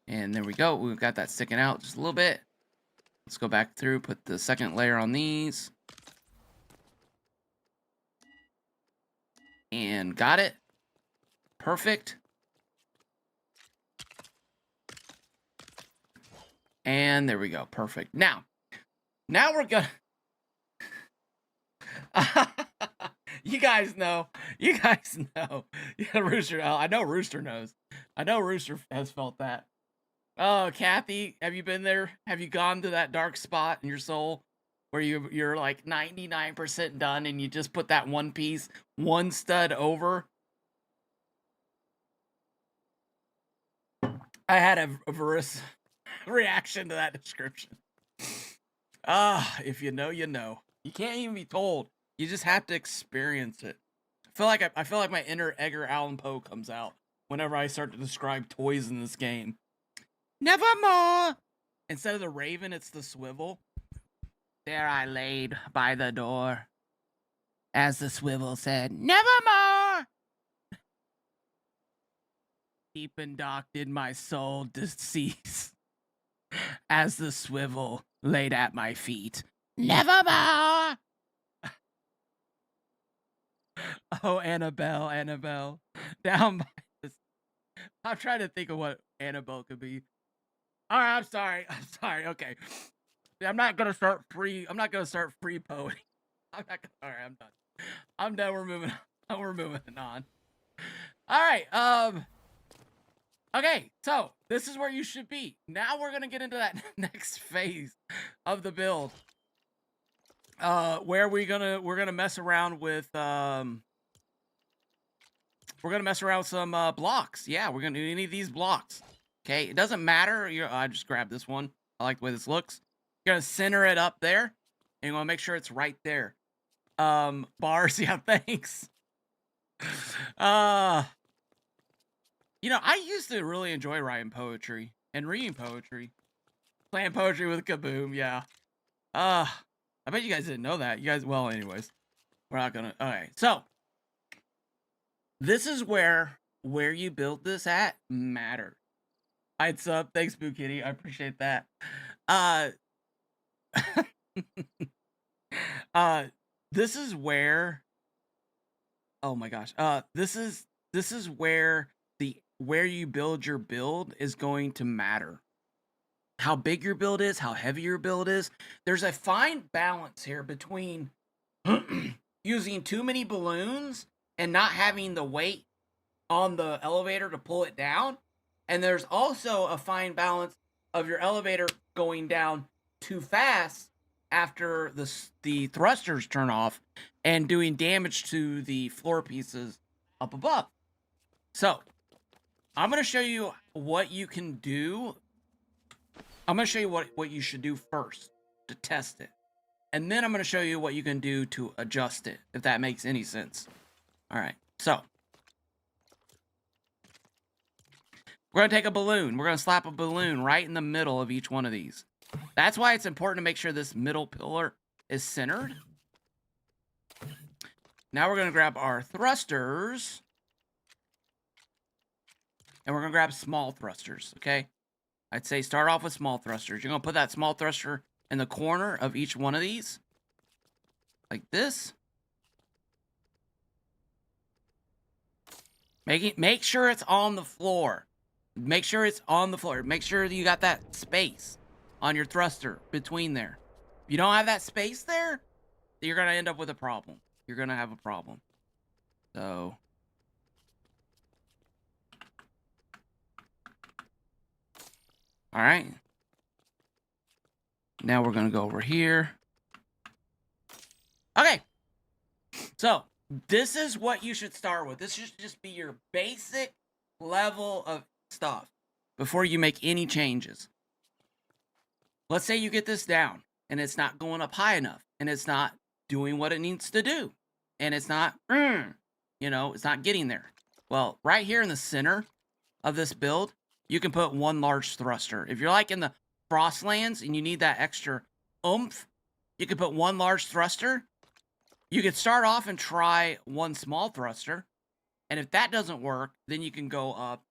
A: And there we go. We've got that sticking out just a little bit. Let's go back through, put the second layer on these. And got it. Perfect. And there we go. Perfect. Now we're gonna... You guys know. Yeah, Rooster. I know Rooster knows. I know Rooster has felt that. Oh, Kathy, have you been there? Have you gone to that dark spot in your soul where you're like 99% done and you just put that one piece, one stud over? I had a reaction to that description. If you know, you know. You can't even be told. You just have to experience it. I feel like my inner Edgar Allan Poe comes out whenever I start to describe toys in this game. Nevermore! Instead of the raven, it's the swivel. There I laid by the door, as the swivel said, Nevermore! Deep and dark did my soul decease, as the swivel laid at my feet. Nevermore! Oh, Annabelle. Down by this. I'm trying to think of what Annabelle could be. All right, I'm sorry. Okay. I'm not gonna start free poetry. All right, I'm done. We're moving on. All right. Okay, so this is where you should be. Now we're gonna get into that next phase of the build. Where we're gonna mess around with some blocks. Yeah, we're gonna need these blocks. Okay, it doesn't matter. I just grabbed this one. I like the way this looks. You're gonna center it up there, and you're gonna make sure it's right there. Bars, yeah, thanks. You know, I used to really enjoy writing poetry and reading poetry, playing poetry with Kaboom. Yeah. I bet you guys didn't know that. You guys, well, anyways, we're not gonna. Okay, so this is where you build this at matters. I'd sub. Thanks, Boo Kitty. I appreciate that. This is where... Oh my gosh. This is where you build your build is going to matter. How big your build is, how heavy your build is. There's a fine balance here between using too many balloons and not having the weight on the elevator to pull it down. And there's also a fine balance of your elevator going down too fast after the thrusters turn off and doing damage to the floor pieces up above. So I'm going to show you what you can do. I'm going to show you what you should do first to test it. And then I'm going to show you what you can do to adjust it, if that makes any sense. All right, so we're going to take a balloon. We're going to slap a balloon right in the middle of each one of these. That's why it's important to make sure this middle pillar is centered. Now we're going to grab our thrusters. And we're going to grab small thrusters, okay? I'd say start off with small thrusters. You're going to put that small thruster in the corner of each one of these. Like this. Make sure it's on the floor. Make sure it's on the floor. Make sure that you got that space on your thruster between there. If you don't have that space there, you're going to end up with a problem. You're going to have a problem. So all right. Now we're going to go over here. Okay. So this is what you should start with. This should just be your basic level of stuff before you make any changes. Let's say you get this down and it's not going up high enough and it's not doing what it needs to do. And it's not, it's not getting there. Well, right here in the center of this build, you can put one large thruster. If you're like in the Frostlands and you need that extra oomph, you can put one large thruster. You could start off and try one small thruster. And if that doesn't work, then you can go up,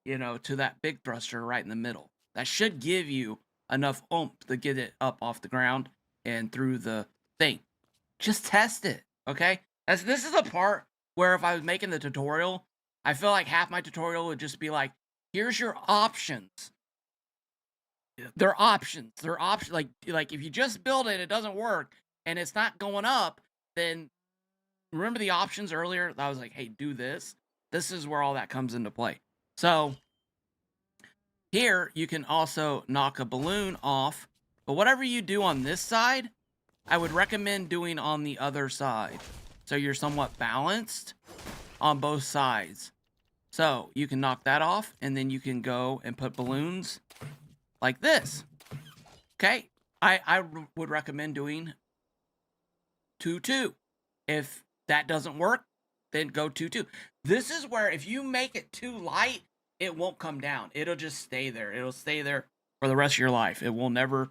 A: to that big thruster right in the middle. That should give you enough oomph to get it up off the ground and through the thing. Just test it, okay? As this is a part where if I was making the tutorial, I feel like half my tutorial would just be like, here's your options. They're options. They're options. Like if you just build it, it doesn't work, and it's not going up, then remember the options earlier? I was like, hey, do this. This is where all that comes into play. So here you can also knock a balloon off, but whatever you do on this side, I would recommend doing on the other side. So you're somewhat balanced on both sides. So you can knock that off, and then you can go and put balloons like this. Okay? I would recommend doing 2-2. If that doesn't work, then go 2-2. This is where if you make it too light, it won't come down. It'll just stay there. It'll stay there for the rest of your life. It will never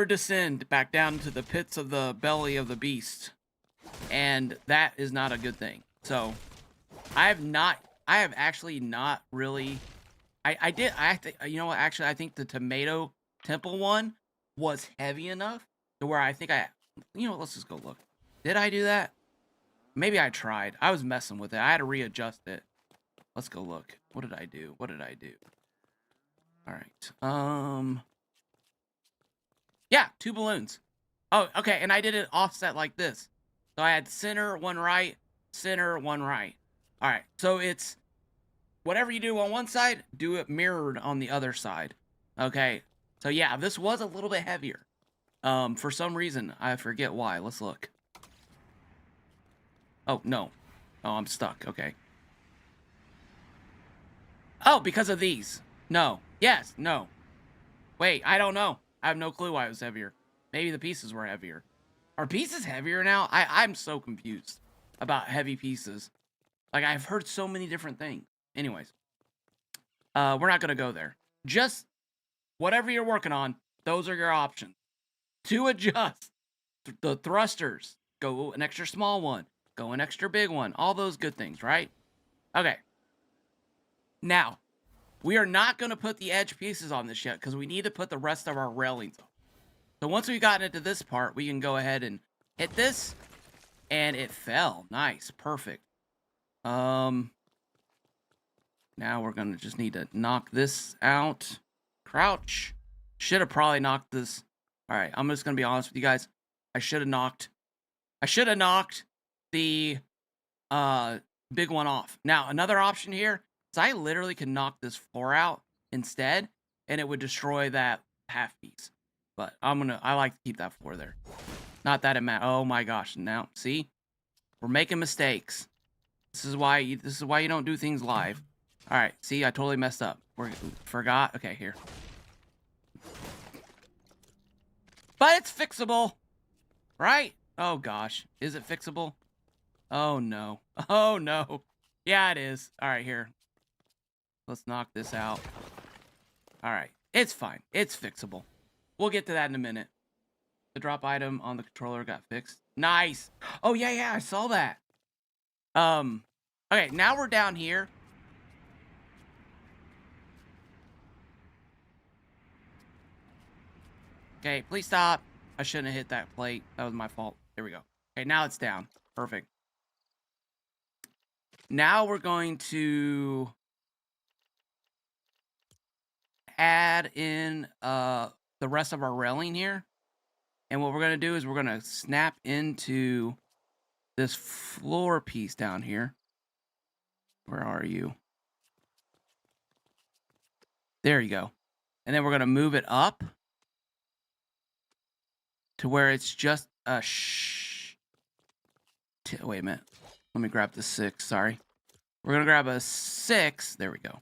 A: descend back down to the pits of the belly of the beast. And that is not a good thing. So I have actually not really, I think the tomato temple one was heavy enough to where I think let's just go look. Did I do that? Maybe I tried. I was messing with it. I had to readjust it. Let's go look. What did I do? All right. Yeah, 2 balloons. Oh, okay. And I did it offset like this. So I had center, one right, center, one right. All right. So it's whatever you do on one side, do it mirrored on the other side. Okay. So yeah, this was a little bit heavier. For some reason, I forget why. Let's look. Oh, no. Oh, I'm stuck. Okay. Oh, because of these. No. Yes. No. Wait, I don't know. I have no clue why it was heavier. Maybe the pieces were heavier. Are pieces heavier now? I'm so confused about heavy pieces. Like, I've heard so many different things. Anyways. We're not going to go there. Just whatever you're working on, those are your options. To adjust the thrusters, go an extra small one. Go an extra big one. All those good things, right? Okay. Now, we are not going to put the edge pieces on this yet because we need to put the rest of our railings on. So once we've gotten into this part, we can go ahead and hit this. And it fell. Nice. Perfect. Now we're going to just need to knock this out. Crouch. Should have probably knocked this. All right. I'm just going to be honest with you guys. I should have knocked the big one off. Now, another option here is I literally can knock this floor out instead, and it would destroy that half piece. but I like to keep that floor there. Not that it matters. Oh my gosh! Now, see, we're making mistakes. This is why you don't do things live. All right, see, I totally messed up. Forgot. Okay, here. But it's fixable, right? Oh gosh, is it fixable? Oh no. Oh no. Yeah, it is. All right, here. Let's knock this out. All right, it's fine. It's fixable. We'll get to that in a minute. The drop item on the controller got fixed. Nice. Oh yeah, I saw that. Okay, now we're down here. Okay, please stop. I shouldn't have hit that plate. That was my fault. There we go. Okay, now it's down. Perfect. Now we're going to add in the rest of our railing here. And what we're going to do is we're going to snap into this floor piece down here. Where are you? There you go. And then we're going to move it up to where it's just a wait a minute. Let me grab the 6. Sorry. We're going to grab a 6. There we go.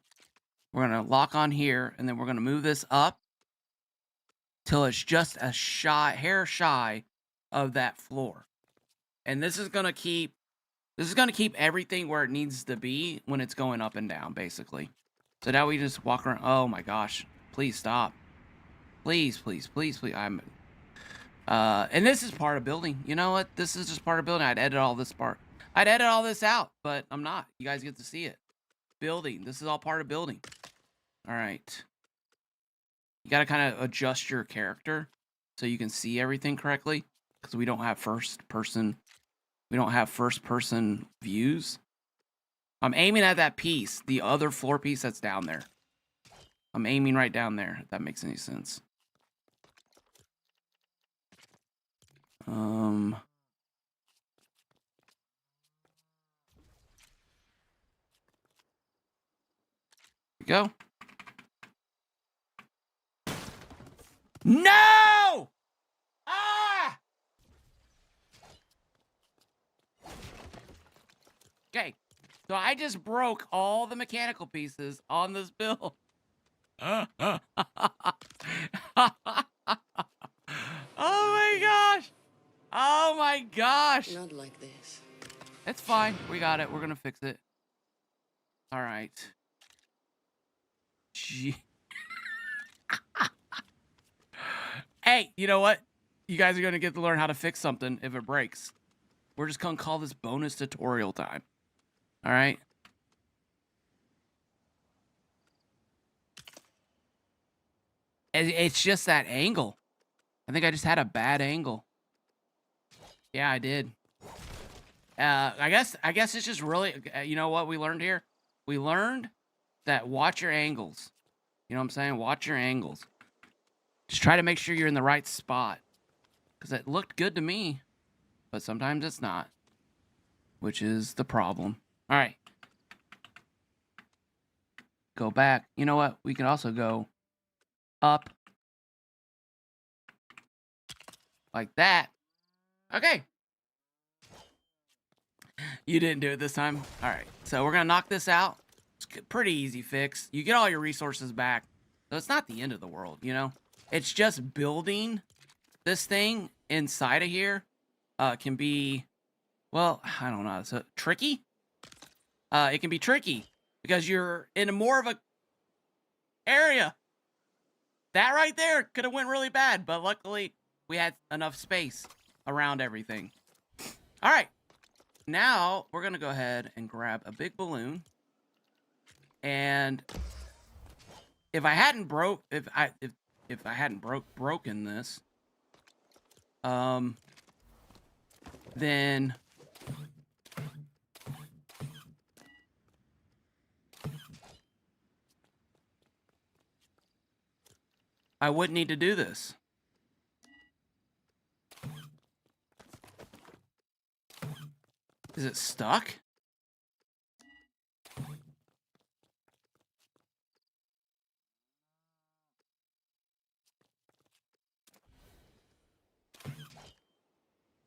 A: We're going to lock on here, and then we're going to move this up till it's just a hair shy of that floor. And this is going to keep everything where it needs to be when it's going up and down, basically. So now we just walk around. Oh my gosh. Please stop. Please. And this is part of building. You know what? This is just part of building. I'd edit all this part. I'd edit all this out, but I'm not. You guys get to see it. Building. This is all part of building. All right. You got to kind of adjust your character so you can see everything correctly, because we don't have first person views. I'm aiming at that piece, the other floor piece that's down there. I'm aiming right down there, if that makes any sense. Go. No! Ah! Okay, so I just broke all the mechanical pieces on this build. Oh my gosh! Oh my gosh!
B: Not like this.
A: It's fine. We got it. We're gonna fix it. All right. Gee. Hey, you know what? You guys are gonna get to learn how to fix something if it breaks. We're just gonna call this bonus tutorial time. All right. It's just that angle. I think I just had a bad angle. Yeah, I did. I guess it's just really, you know what we learned here? We learned that watch your angles. You know what I'm saying? Watch your angles. Just try to make sure you're in the right spot. Because it looked good to me. But sometimes it's not. Which is the problem. All right. Go back. You know what? We can also go up. Like that. Okay. You didn't do it this time. All right. So we're going to knock this out. It's a pretty easy fix. You get all your resources back. So it's not the end of the world, you know? It's just building this thing inside of here can be, well, I don't know. So tricky? It can be tricky because you're in more of a area. That right there could have went really bad, but luckily we had enough space around everything. All right. Now we're going to go ahead and grab a big balloon. And if I hadn't broken this, then I wouldn't need to do this. Is it stuck?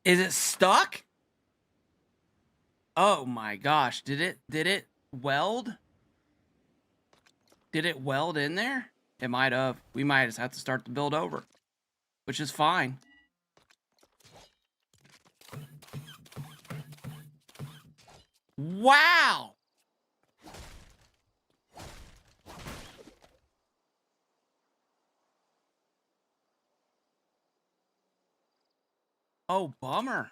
A: Is it stuck? Oh my gosh. Did it weld? Did it weld in there? It might have. We might just have to start the build over, which is fine. Wow. Oh, bummer.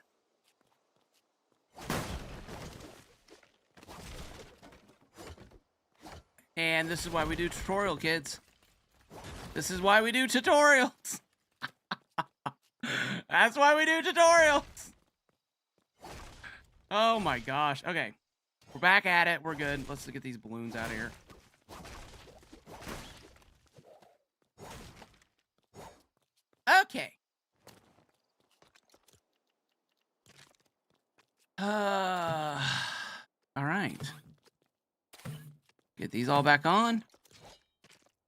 A: And this is why we do tutorial, kids. This is why we do tutorials. That's why we do tutorials. Oh my gosh. Okay. We're back at it. We're good. Let's get these balloons out of here. Okay. All right. Get these all back on.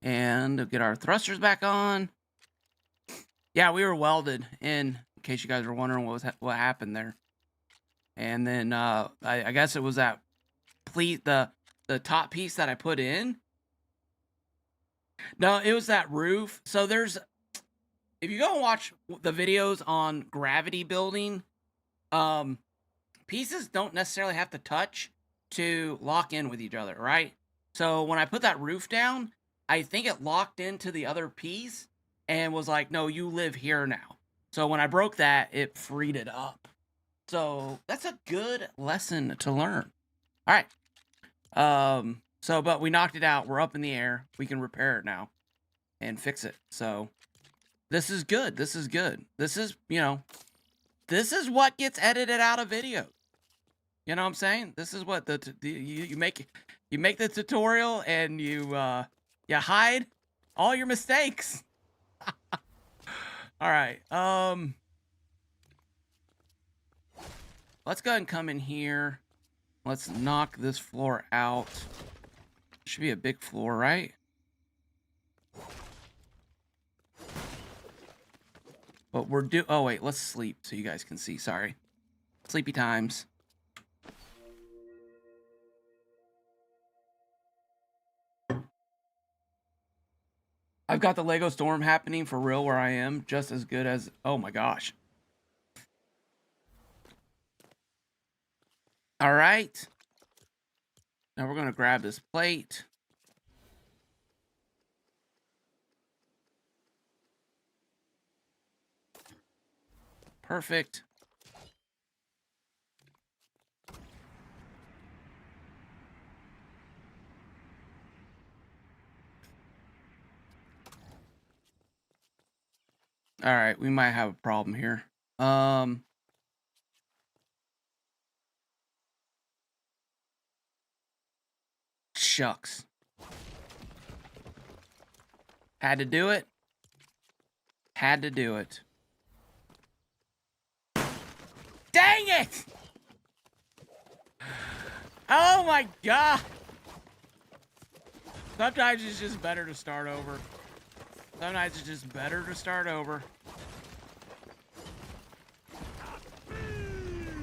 A: And get our thrusters back on. Yeah, we were welded in case you guys were wondering what happened there. And then I guess it was that the top piece that I put in. No, it was that roof. So there's, if you go and watch the videos on gravity building, pieces don't necessarily have to touch to lock in with each other, right? So when I put that roof down, I think it locked into the other piece and was like, no, you live here now. So when I broke that, it freed it up. So that's a good lesson to learn. All right. But we knocked it out. We're up in the air. We can repair it now and fix it. So this is good. This is good. This is, this is what gets edited out of video. You know what I'm saying? This is what you make the tutorial and you hide all your mistakes. All right. Let's go ahead and come in here. Let's knock this floor out. Should be a big floor, right? But oh wait, let's sleep so you guys can see. Sorry. Sleepy times. I've got the Lego storm happening for real where I am, just as good as, oh my gosh. All right. Now we're going to grab this plate. Perfect. All right, we might have a problem here. Shucks. Had to do it. Had to do it. Dang it! Oh my god! Sometimes it's just better to start over. Sometimes it's just better to start over.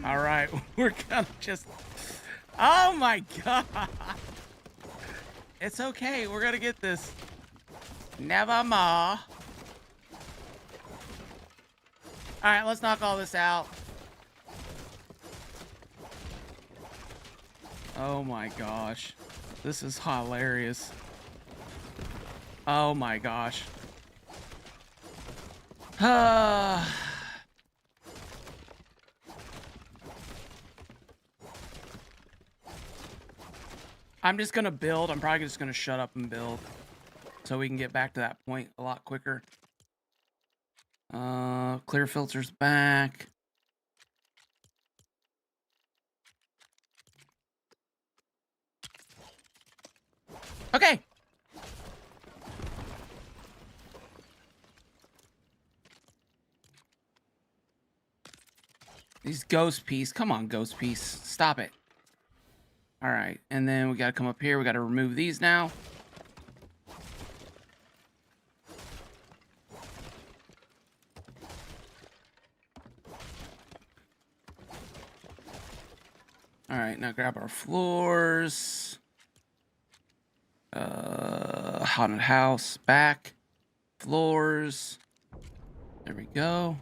A: Alright, we're gonna just... Oh my god! It's okay, we're gonna get this. Never mind. Alright, let's knock all this out. Oh my gosh. This is hilarious. Oh my gosh. I'm just gonna build. I'm probably just gonna shut up and build so we can get back to that point a lot quicker. Clear filters back. Okay. These ghost piece. Come on, ghost piece. Stop it. All right. And then we got to come up here. We got to remove these now. All right, now grab our floors. Haunted house, back, floors. There we go.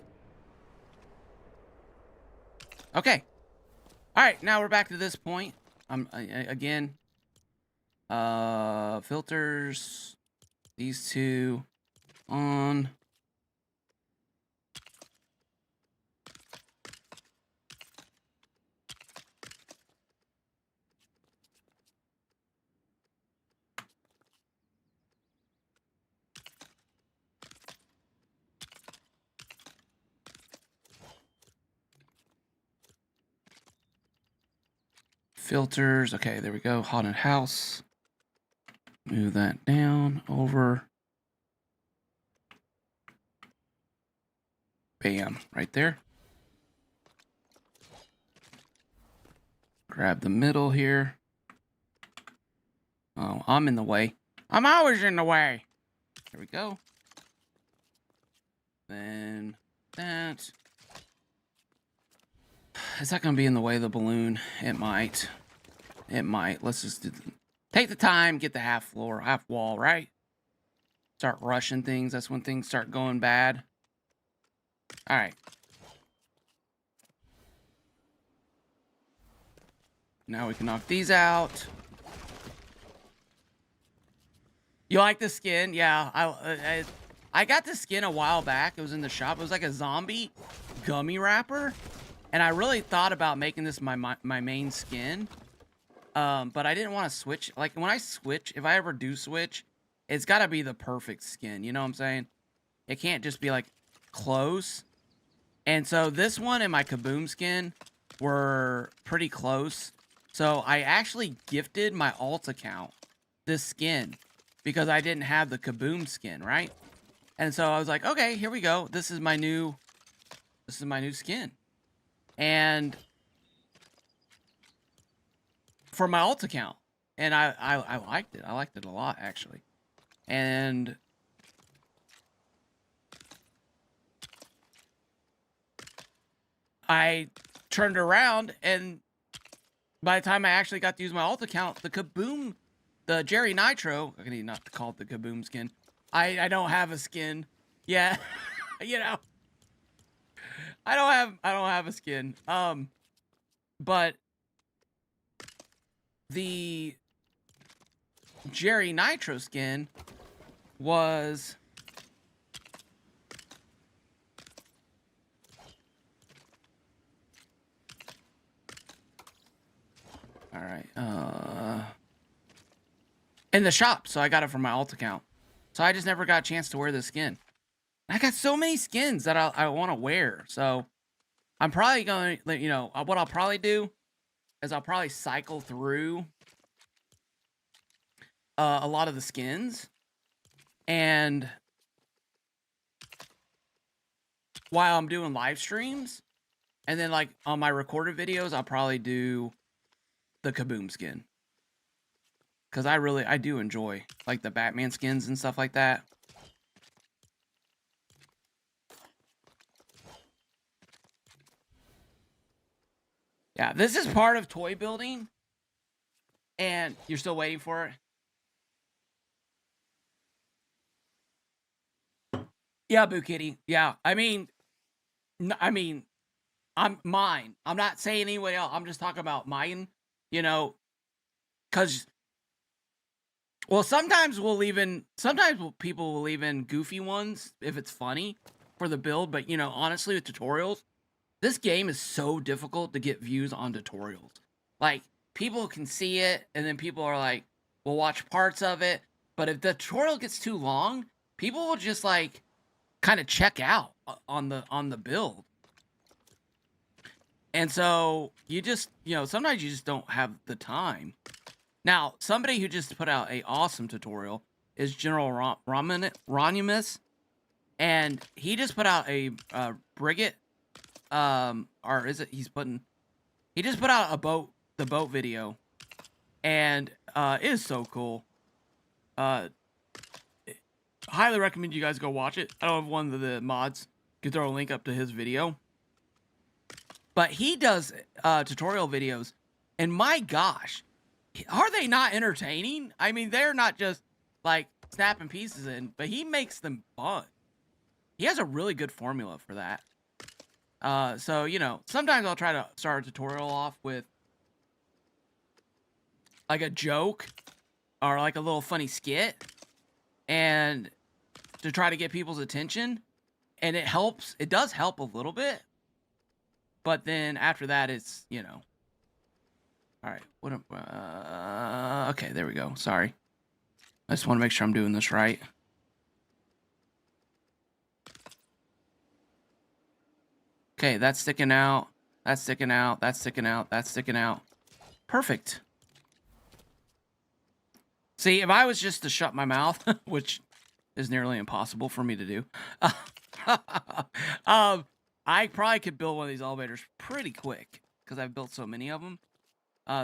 A: Okay. All right, now we're back to this point. Again, filters, these two on. Filters. Okay, there we go. Haunted house. Move that down, over. Bam, right there. Grab the middle here. Oh, I'm in the way. I'm always in the way. There we go. Then that. Is that going to be in the way of the balloon? It might. It might. Let's just take the time, get the half floor, half wall, right? Start rushing things. That's when things start going bad. All right. Now we can knock these out. You like the skin? Yeah, I got the skin a while back. It was in the shop. It was like a zombie gummy wrapper, and I really thought about making this my main skin. But I didn't want to switch. Like when I switch, if I ever do switch, it's got to be the perfect skin. You know what I'm saying? It can't just be like close. And so this one and my Kaboom skin were pretty close. So I actually gifted my alt account this skin because I didn't have the Kaboom skin, right? And so I was like, okay, here we go. This is my new skin. And for my alt account. And I liked it. I liked it a lot, actually. And I turned around, and by the time I actually got to use my alt account, the Kaboom, the Jerry Nitro, I need not to call it the Kaboom skin. I don't have a skin. Yeah. You know. I don't have a skin. But the Jerry Nitro skin was all right. In the shop, so I got it from my alt account. So I just never got a chance to wear the skin. I got so many skins that I want to wear. So I'm probably going to, you know, what I'll probably do is I'll probably cycle through a lot of the skins. And while I'm doing live streams, and then like on my recorded videos, I'll probably do the Kaboom skin. Because I do enjoy like the Batman skins and stuff like that. Yeah, this is part of toy building. And you're still waiting for it? Yeah, Boo Kitty. Yeah, I mean, I'm mine. I'm not saying anyone else. I'm just talking about mine, you know, because, well, sometimes people will leave in goofy ones if it's funny for the build. But, you know, honestly, with tutorials, this game is so difficult to get views on tutorials. Like, people can see it, and then people are like, will watch parts of it. But if the tutorial gets too long, people will just, like, kind of check out on the build. And so, you just, you know, sometimes you just don't have the time. Now, somebody who just put out a awesome tutorial is General Romulus. And he just put out a Brigade. Or is it, he just put out the boat video, and it is so cool. Highly recommend you guys go watch it. I don't have one of the mods. Could throw a link up to his video, but he does tutorial videos And my gosh, are they not entertaining? I mean, they're not just like snapping pieces in, but he makes them fun. He has a really good formula for that. So, you know, sometimes I'll try to start a tutorial off with like a joke or like a little funny skit and to try to get people's attention. And it helps. It does help a little bit. But then after that, it's, you know. All right. What? Okay, there we go. Sorry. I just want to make sure I'm doing this right. Okay, that's sticking out. That's sticking out. That's sticking out. That's sticking out. Perfect. See, if I was just to shut my mouth, which is nearly impossible for me to do, I probably could build one of these elevators pretty quick because I've built so many of them.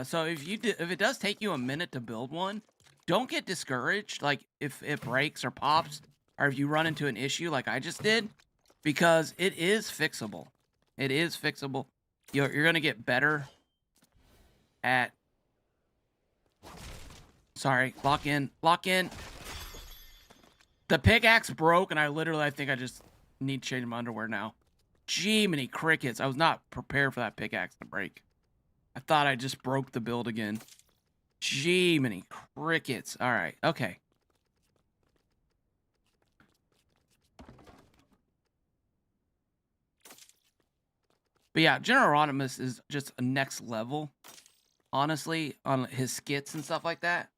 A: So if it does take you a minute to build one, don't get discouraged. Like if it breaks or pops, or if you run into an issue like I just did, because it is fixable. It is fixable. You're gonna get better at. Sorry, lock in, lock in. The pickaxe broke, and I think I just need to change my underwear now. Gee, many crickets. I was not prepared for that pickaxe to break. I thought I just broke the build again. Gee, many crickets. All right, okay. But yeah, General is just a next level, honestly, on his skits and stuff like that.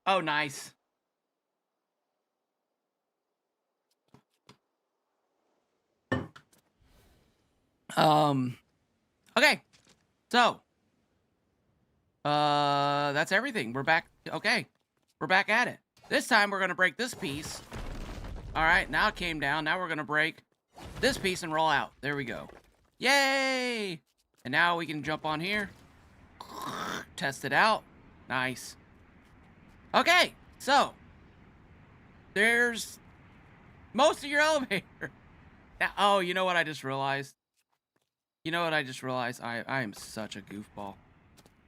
A: Oh, nice. Okay. So, that's everything. We're back. Okay. We're back at it. This time we're going to break this piece. All right, now it came down. Now we're going to break this piece and roll out. There we go. Yay! And now we can jump on here. Test it out. Nice. Okay, so there's most of your elevator. Now, oh, you know what I just realized? You know what I just realized? I am such a goofball.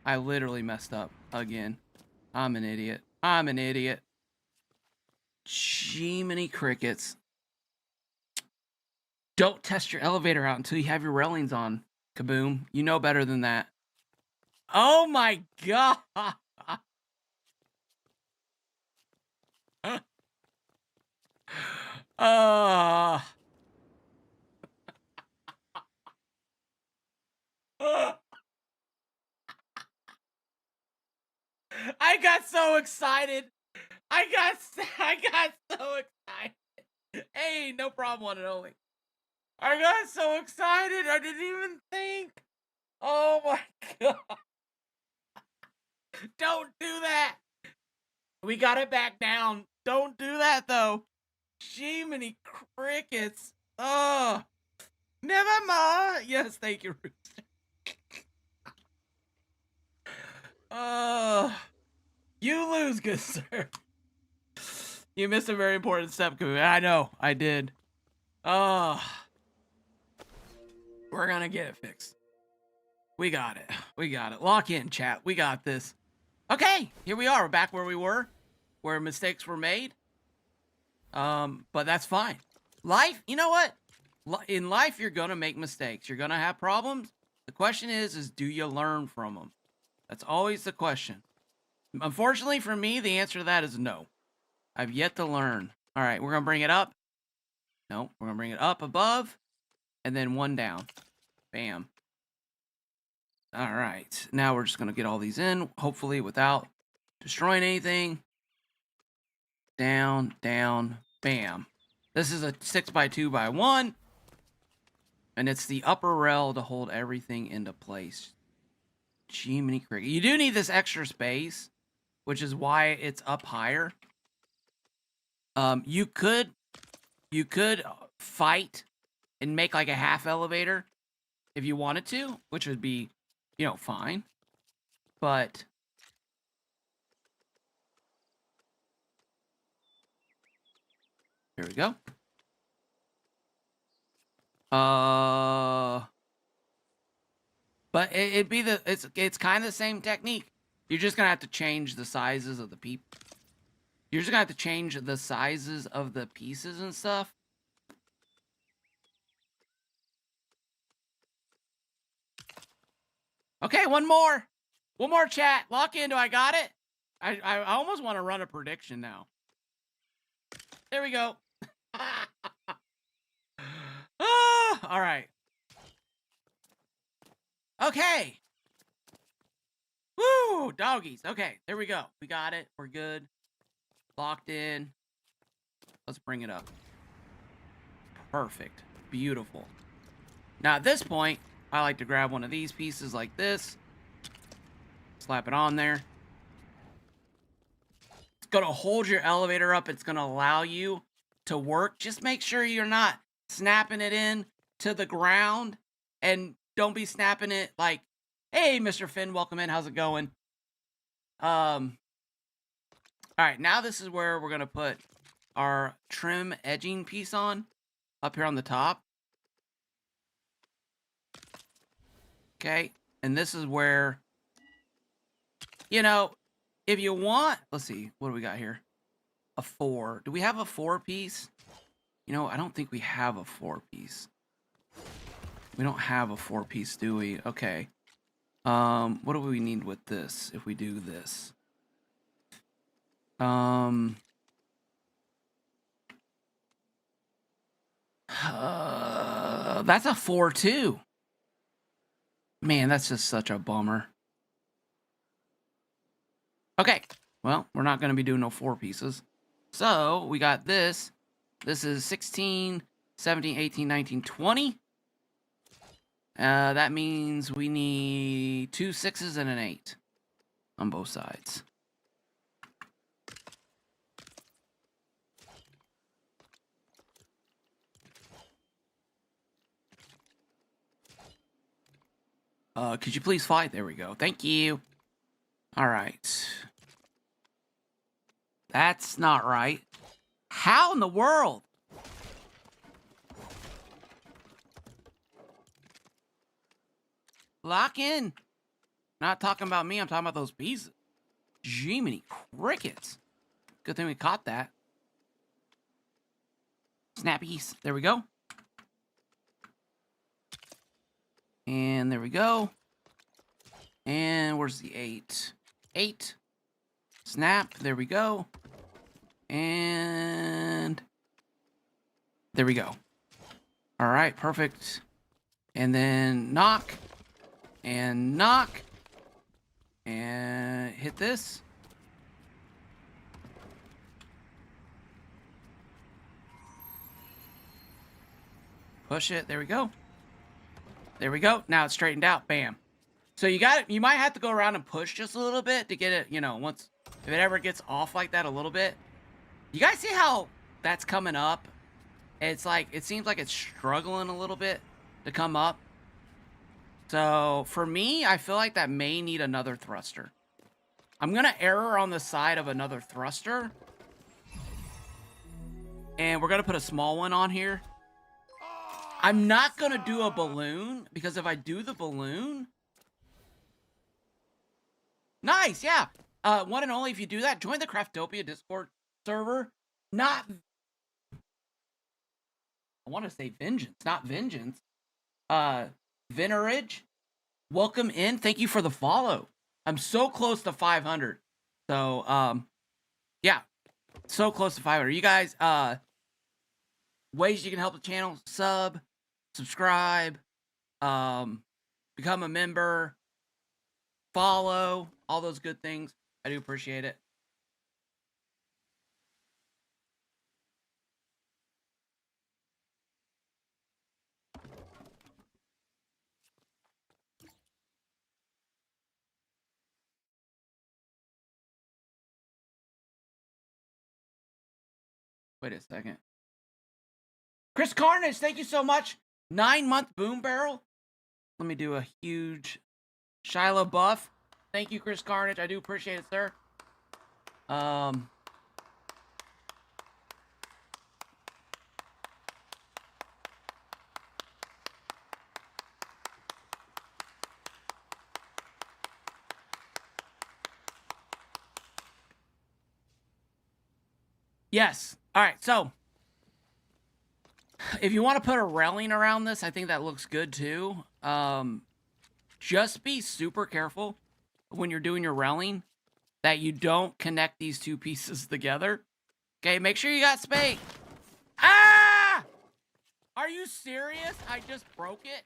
A: I literally messed up again. I'm an idiot. I'm an idiot. Jiminy crickets. Don't test your elevator out until you have your railings on, Kaboom. You know better than that. Oh my god. I got so excited. I got so excited. Hey, no problem, one and only. I got so excited. I didn't even think. Oh my god. Don't do that. We got it back down. Don't do that though. Jiminy crickets. Oh. Never mind. Yes, thank you, Rooster. You lose, good sir. You missed a very important step, Kaboom. I know, I did. We're gonna get it fixed. We got it. We got it. Lock in, chat. We got this. Okay, here we are. We're back where we were, where mistakes were made. But that's fine. Life, you know what? In life, you're gonna make mistakes. You're gonna have problems. The question is do you learn from them? That's always the question. Unfortunately for me, the answer to that is no. I've yet to learn. All right, we're gonna bring it up. No, we're gonna bring it up above, and then one down. Bam. All right, now we're just gonna get all these in, hopefully without destroying anything. Down, down, bam. This is a 6x2x1, and it's the upper rail to hold everything into place. Jiminy cricket. You do need this extra space, which is why it's up higher. You could fight and make like a half elevator if you wanted to, which would be, you know, fine. But here we go. Uh, but it'd be it's kind of the same technique. You're just gonna have to change the sizes of the You're just gonna have to change the sizes of the pieces and stuff. Okay, one more. One more chat. Lock in. Do I got it? I almost want to run a prediction now. There we go. All right. Okay. Woo, doggies. Okay, there we go. We got it. We're good. Locked in. Let's bring it up. Perfect. Beautiful. Now at this point, I like to grab one of these pieces like this. Slap it on there. It's going to hold your elevator up. It's going to allow you to work. Just make sure you're not snapping it in to the ground. And don't be snapping it like, hey, Mr. Finn, welcome in. How's it going? All right, now this is where we're going to put our trim edging piece on up here on the top. Okay, and this is where, you know, if you want, let's see, what do we got here? A 4. Do we have a 4-piece? You know, I don't think we have a 4-piece. We don't have a 4-piece, do we? Okay. What do we need with this if we do this? That's a 4 too. Man, that's just such a bummer. Okay, well, we're not going to be doing no 4 pieces. So, we got this. This is 16, 17, 18, 19, 20. That means we need 2 6s and an 8 on both sides. Could you please fly? There we go. Thank you. All right. That's not right. How in the world? Lock in. Not talking about me. I'm talking about those pieces. Jiminy crickets. Good thing we caught that. Snappies. There we go. And there we go. And where's the 8? 8. Snap. There we go. And there we go. All right, perfect. And then knock. And knock. And hit this. Push it. There we go. There we go. Now it's straightened out. Bam. So you got it. You might have to go around and push just a little bit to get it, you know, once, if it ever gets off like that a little bit. You guys see how that's coming up? It's like, it seems like it's struggling a little bit to come up. So for me, I feel like that may need another thruster. I'm going to error on the side of another thruster. And we're going to put a small one on here. I'm not going to do a balloon, because if I do the balloon... Nice, yeah. One and only, if you do that, join the Craftopia Discord server. Not... I want to say Vengeance, not Vengeance. Venerage, welcome in. Thank you for the follow. I'm so close to 500. So, yeah. So close to 500. You guys, ways you can help the channel: sub, subscribe, become a member, follow, all those good things. I do appreciate it. Wait a second. Chris Carnage, thank you so much. 9-month boom barrel. Let me do a huge Shiloh buff. Thank you, Chris Carnage. I do appreciate it, sir. Yes. All right. So if you want to put a railing around this, I think that looks good too. Just be super careful when you're doing your railing that you don't connect these two pieces together. Okay, make sure you got space. Ah! Are you serious? I just broke it?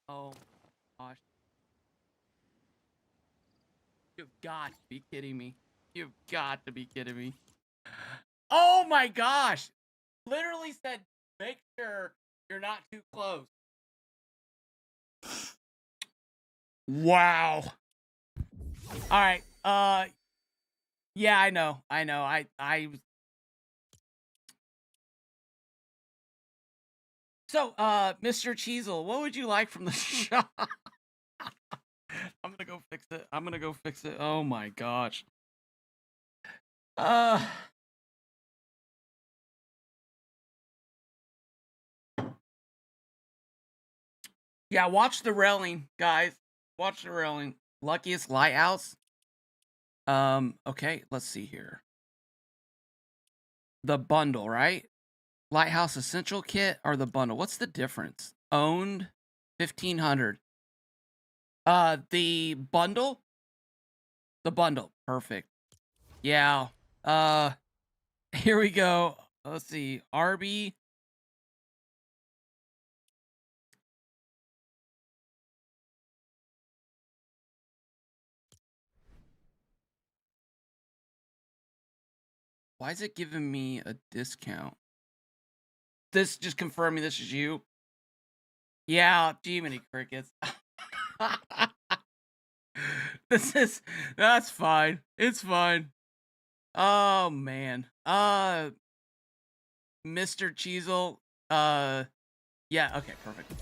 A: Oh, gosh. You've got to be kidding me. You've got to be kidding me. Oh my gosh. Literally said, make sure you're not too close. Wow. All right. Yeah, I know. So, Mr. Cheezel, what would you like from the shop? I'm gonna go fix it. Oh my gosh. Uh, yeah, watch the railing, guys. Watch the railing. Luckiest lighthouse. Okay, let's see here. The bundle, right? Lighthouse Essential Kit or the bundle? What's the difference? Owned 1500. The bundle? The bundle. Perfect. Yeah. Here we go. Let's see. RB. Why is it giving me a discount? This just confirming this is you. Yeah, Jiminy Crickets. That's fine. It's fine. Oh man. Mr. Cheezel. Yeah, okay, perfect.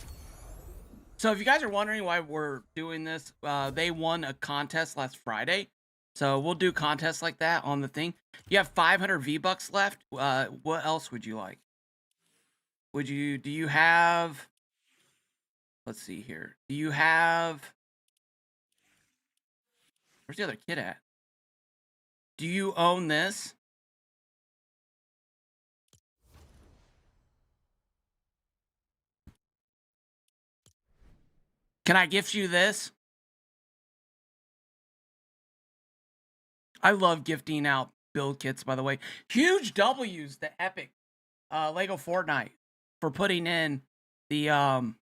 A: So if you guys are wondering why we're doing this, they won a contest last Friday. So we'll do contests like that on the thing. You have 500 V-Bucks left. What else would you like? Do you have, let's see here. Do you have, where's the other kid at? Do you own this? Can I gift you this? I love gifting out build kits, by the way. Huge W's to Epic, Legofortnite for putting in the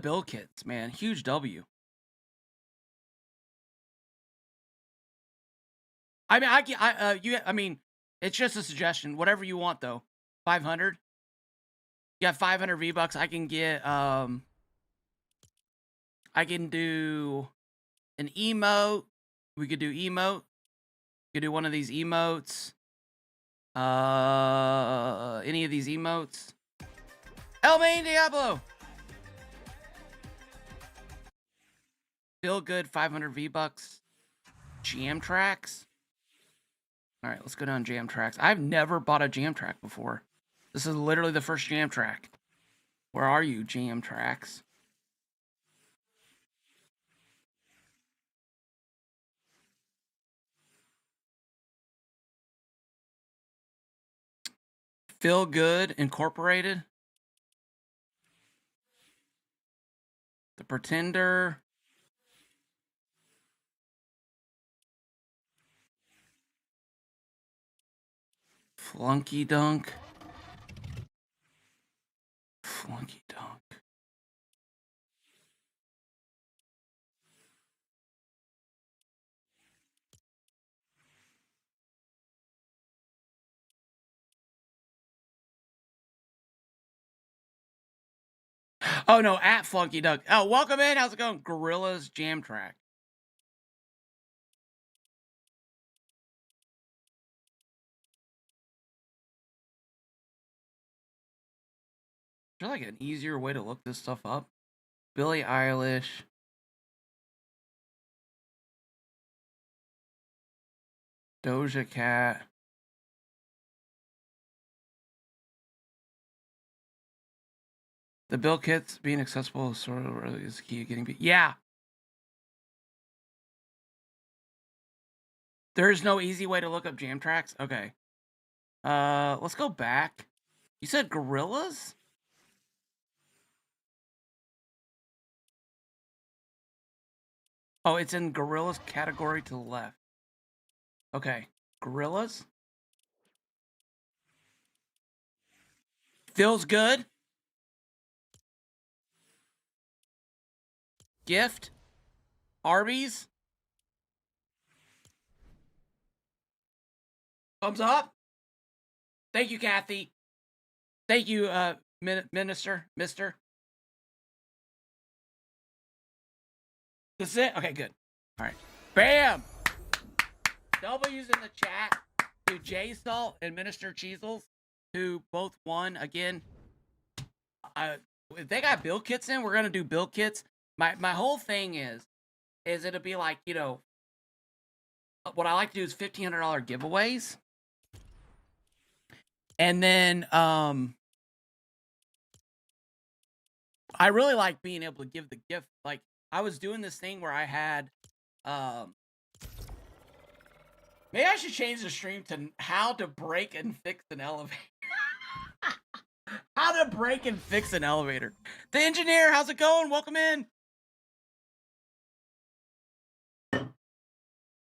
A: build kits, man. Huge W. I mean, it's just a suggestion. Whatever you want, though. 500. You got 500 V-Bucks. I can get I can do an emote. We could do emote. We could do one of these emotes. Any of these emotes. El Main Diablo. Feel good. 500 V-Bucks. Jam tracks. All right, let's go down jam tracks. I've never bought a jam track before. This is literally the first jam track. Where are you, jam tracks? Feel Good Incorporated. The Pretender. Flunky Dunk. Flunky Dunk. Oh no, at Flunky Dunk. Oh, welcome in. How's it going? Gorillas Jam Track. Is there like an easier way to look this stuff up? Billie Eilish. Doja Cat. The bill kits being accessible sort of is key to getting. Yeah. There's no easy way to look up jam tracks? Okay. Let's go back. You said gorillas? Oh, it's in gorillas category to the left. Okay. Gorillas? Feels good. Gift. Arby's. Thumbs up. Thank you, Kathy. Thank you, Minister, Mister. This is it? Okay, good. All right. Bam! W's in the chat to J Salt and Minister Cheezels, who both won again. If they got build kits in, we're gonna do build kits. My whole thing is it'll be like, you know, what I like to do is $1,500 giveaways. And then I really like being able to give the gift. Like, I was doing this thing where I had maybe I should change the stream to how to break and fix an elevator. How to break and fix an elevator. The engineer, how's it going? Welcome in.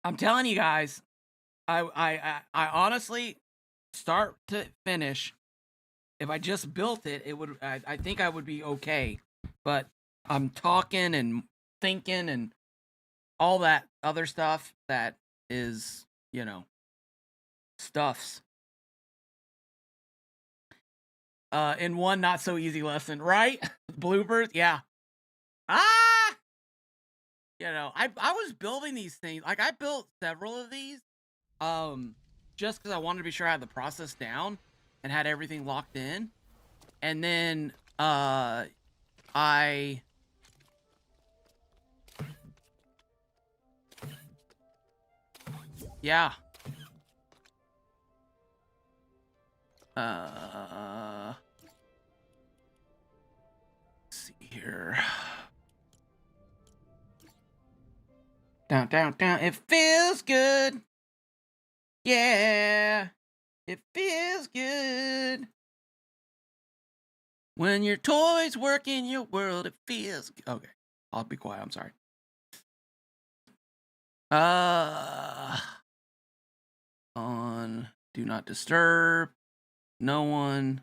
A: I'm telling you guys, I honestly, start to finish, if I just built it, I think I would be okay. But I'm talking and thinking and all that other stuff that is, you know, stuffs. In one not so easy lesson, right? Bloopers, yeah. You know, I was building these things. Like, I built several of these, just because I wanted to be sure I had the process down and had everything locked in. And then, yeah. Let's see here. Down, down, down. It feels good. Yeah. It feels good. When your toys work in your world, it feels good. Okay. I'll be quiet. I'm sorry. On do not disturb. No one.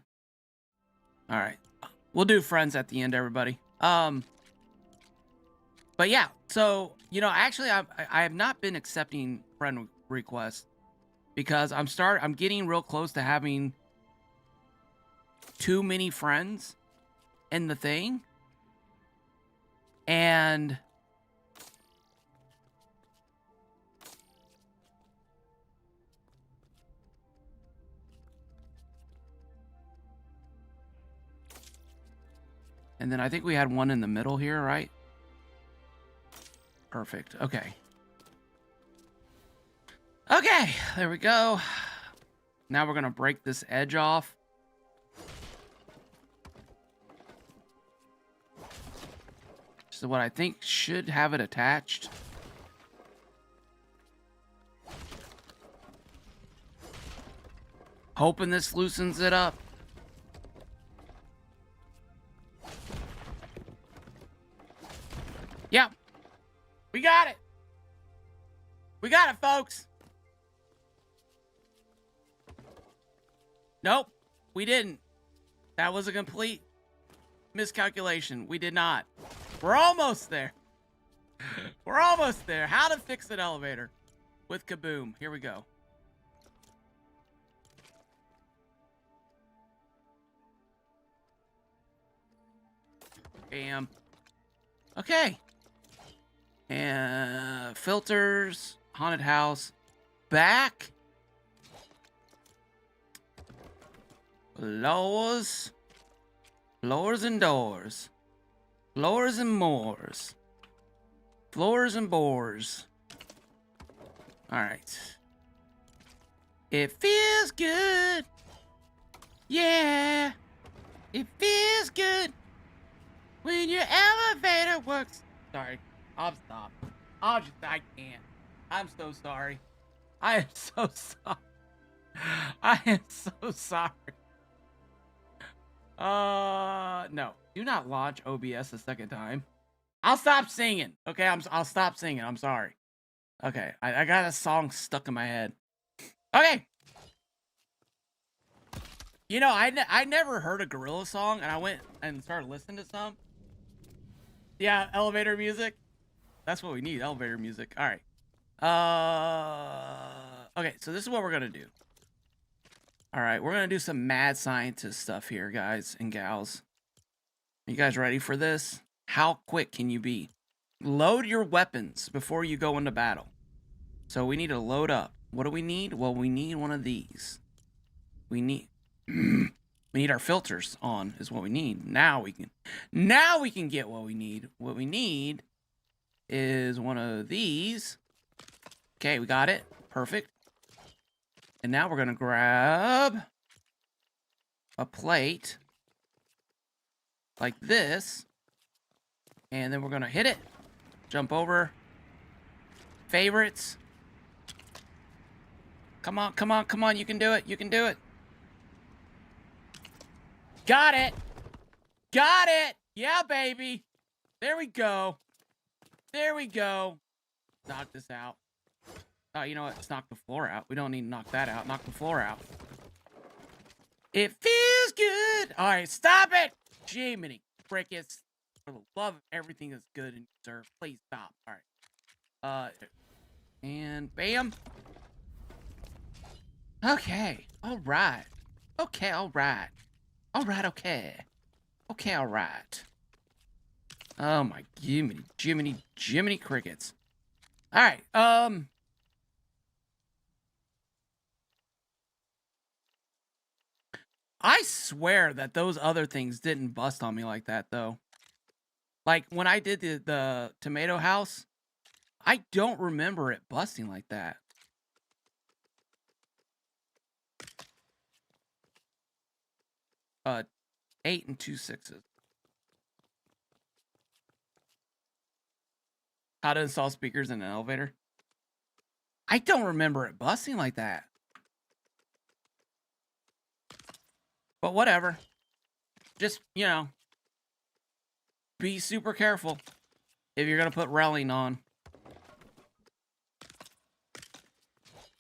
A: All right. We'll do friends at the end, everybody. But yeah, so, you know, actually I have not been accepting friend requests because I'm getting real close to having too many friends in the thing. And then I think we had one in the middle here, right? Perfect. Okay. Okay, there we go. Now we're gonna break this edge off. So what I think should have it attached. Hoping this loosens it up. Yep. We got it. We got it, folks. Nope, we didn't. That was a complete miscalculation. We did not. We're almost there. We're almost there. How to fix an elevator with Kaboom. Here we go. Bam. Okay. And filters, haunted house, back. Floors. Floors and doors. Floors and moors. Floors and bores. Alright. It feels good. Yeah. It feels good when your elevator works. Sorry. I'll stop. I can't. I'm so sorry. I am so sorry. I am so sorry. No. Do not launch OBS a second time. I'll stop singing. Okay, I'll stop singing. I'm sorry. Okay, I got a song stuck in my head. Okay. You know, I never heard a gorilla song, and I went and started listening to some. Yeah, elevator music. That's what we need, elevator music. All right. Okay, so this is what we're gonna do. All right, we're gonna do some mad scientist stuff here, guys and gals. Are you guys ready for this? How quick can you be? Load your weapons before you go into battle. So we need to load up. What do we need? Well, we need one of these. We need we need our filters on is what we need. Now we can get what we need. What we need is one of these. Okay, we got it. Perfect. And now we're gonna grab a plate like this. And then we're gonna hit it. Jump over. Favorites. Come on, come on, come on. You can do it. You can do it. Got it. Got it. Yeah, baby. There we go. There we go. Knock this out. Oh, you know what? Let's knock the floor out. We don't need to knock that out. Knock the floor out. It feels good. All right, stop it. Jiminy crickets. For the love of everything that's good and deserved, please stop. All right. And bam. Okay. All right. Okay, all right. All right, okay. Okay, all right. Oh my Jiminy crickets. All right. I swear that those other things didn't bust on me like that, though. Like, when I did the tomato house, I don't remember it busting like that. Uh, 8 and 2 6s. How to install speakers in an elevator. I don't remember it busting like that. But whatever. Just, you know, be super careful if you're going to put railing on.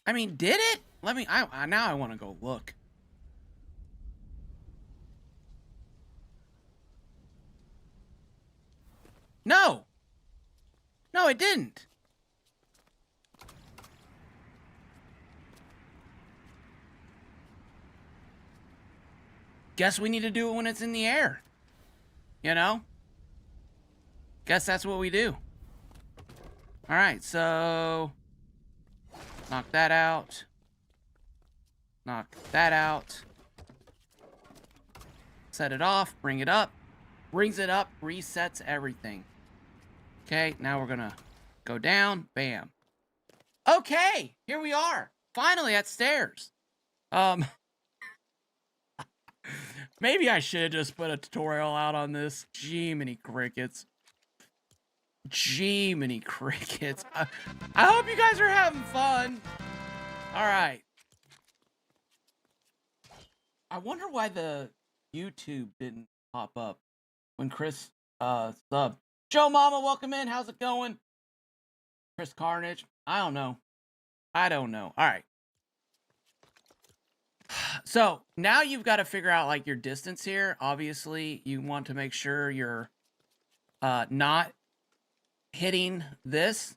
A: I mean, did it? Let me, now I want to go look. No. No, it didn't. Guess we need to do it when it's in the air. You know? Guess that's what we do. Alright, so... knock that out. Knock that out. Set it off, bring it up. Brings it up, resets everything. Okay, now we're gonna go down. Bam. Okay, here we are. Finally at stairs. Maybe I should have just put a tutorial out on this. Jiminy crickets. Jiminy crickets. I hope you guys are having fun. All right. I wonder why the YouTube didn't pop up when Chris subbed. Joe Mama, welcome in. How's it going? Chris Carnage. I don't know. I don't know. All right. So now you've got to figure out like your distance here. Obviously, you want to make sure you're not hitting this.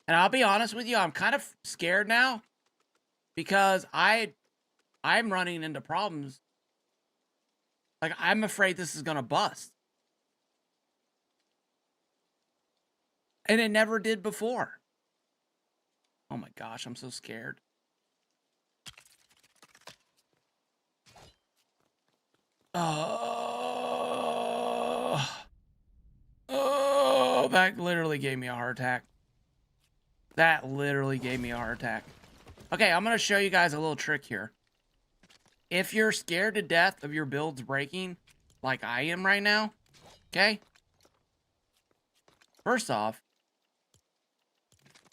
A: And I'll be honest with you, I'm kind of scared now because I'm running into problems. Like, I'm afraid this is going to bust. And it never did before. Oh my gosh, I'm so scared. Oh, that literally gave me a heart attack. That literally gave me a heart attack. Okay, I'm going to show you guys a little trick here. If you're scared to death of your builds breaking, like I am right now, okay? First off,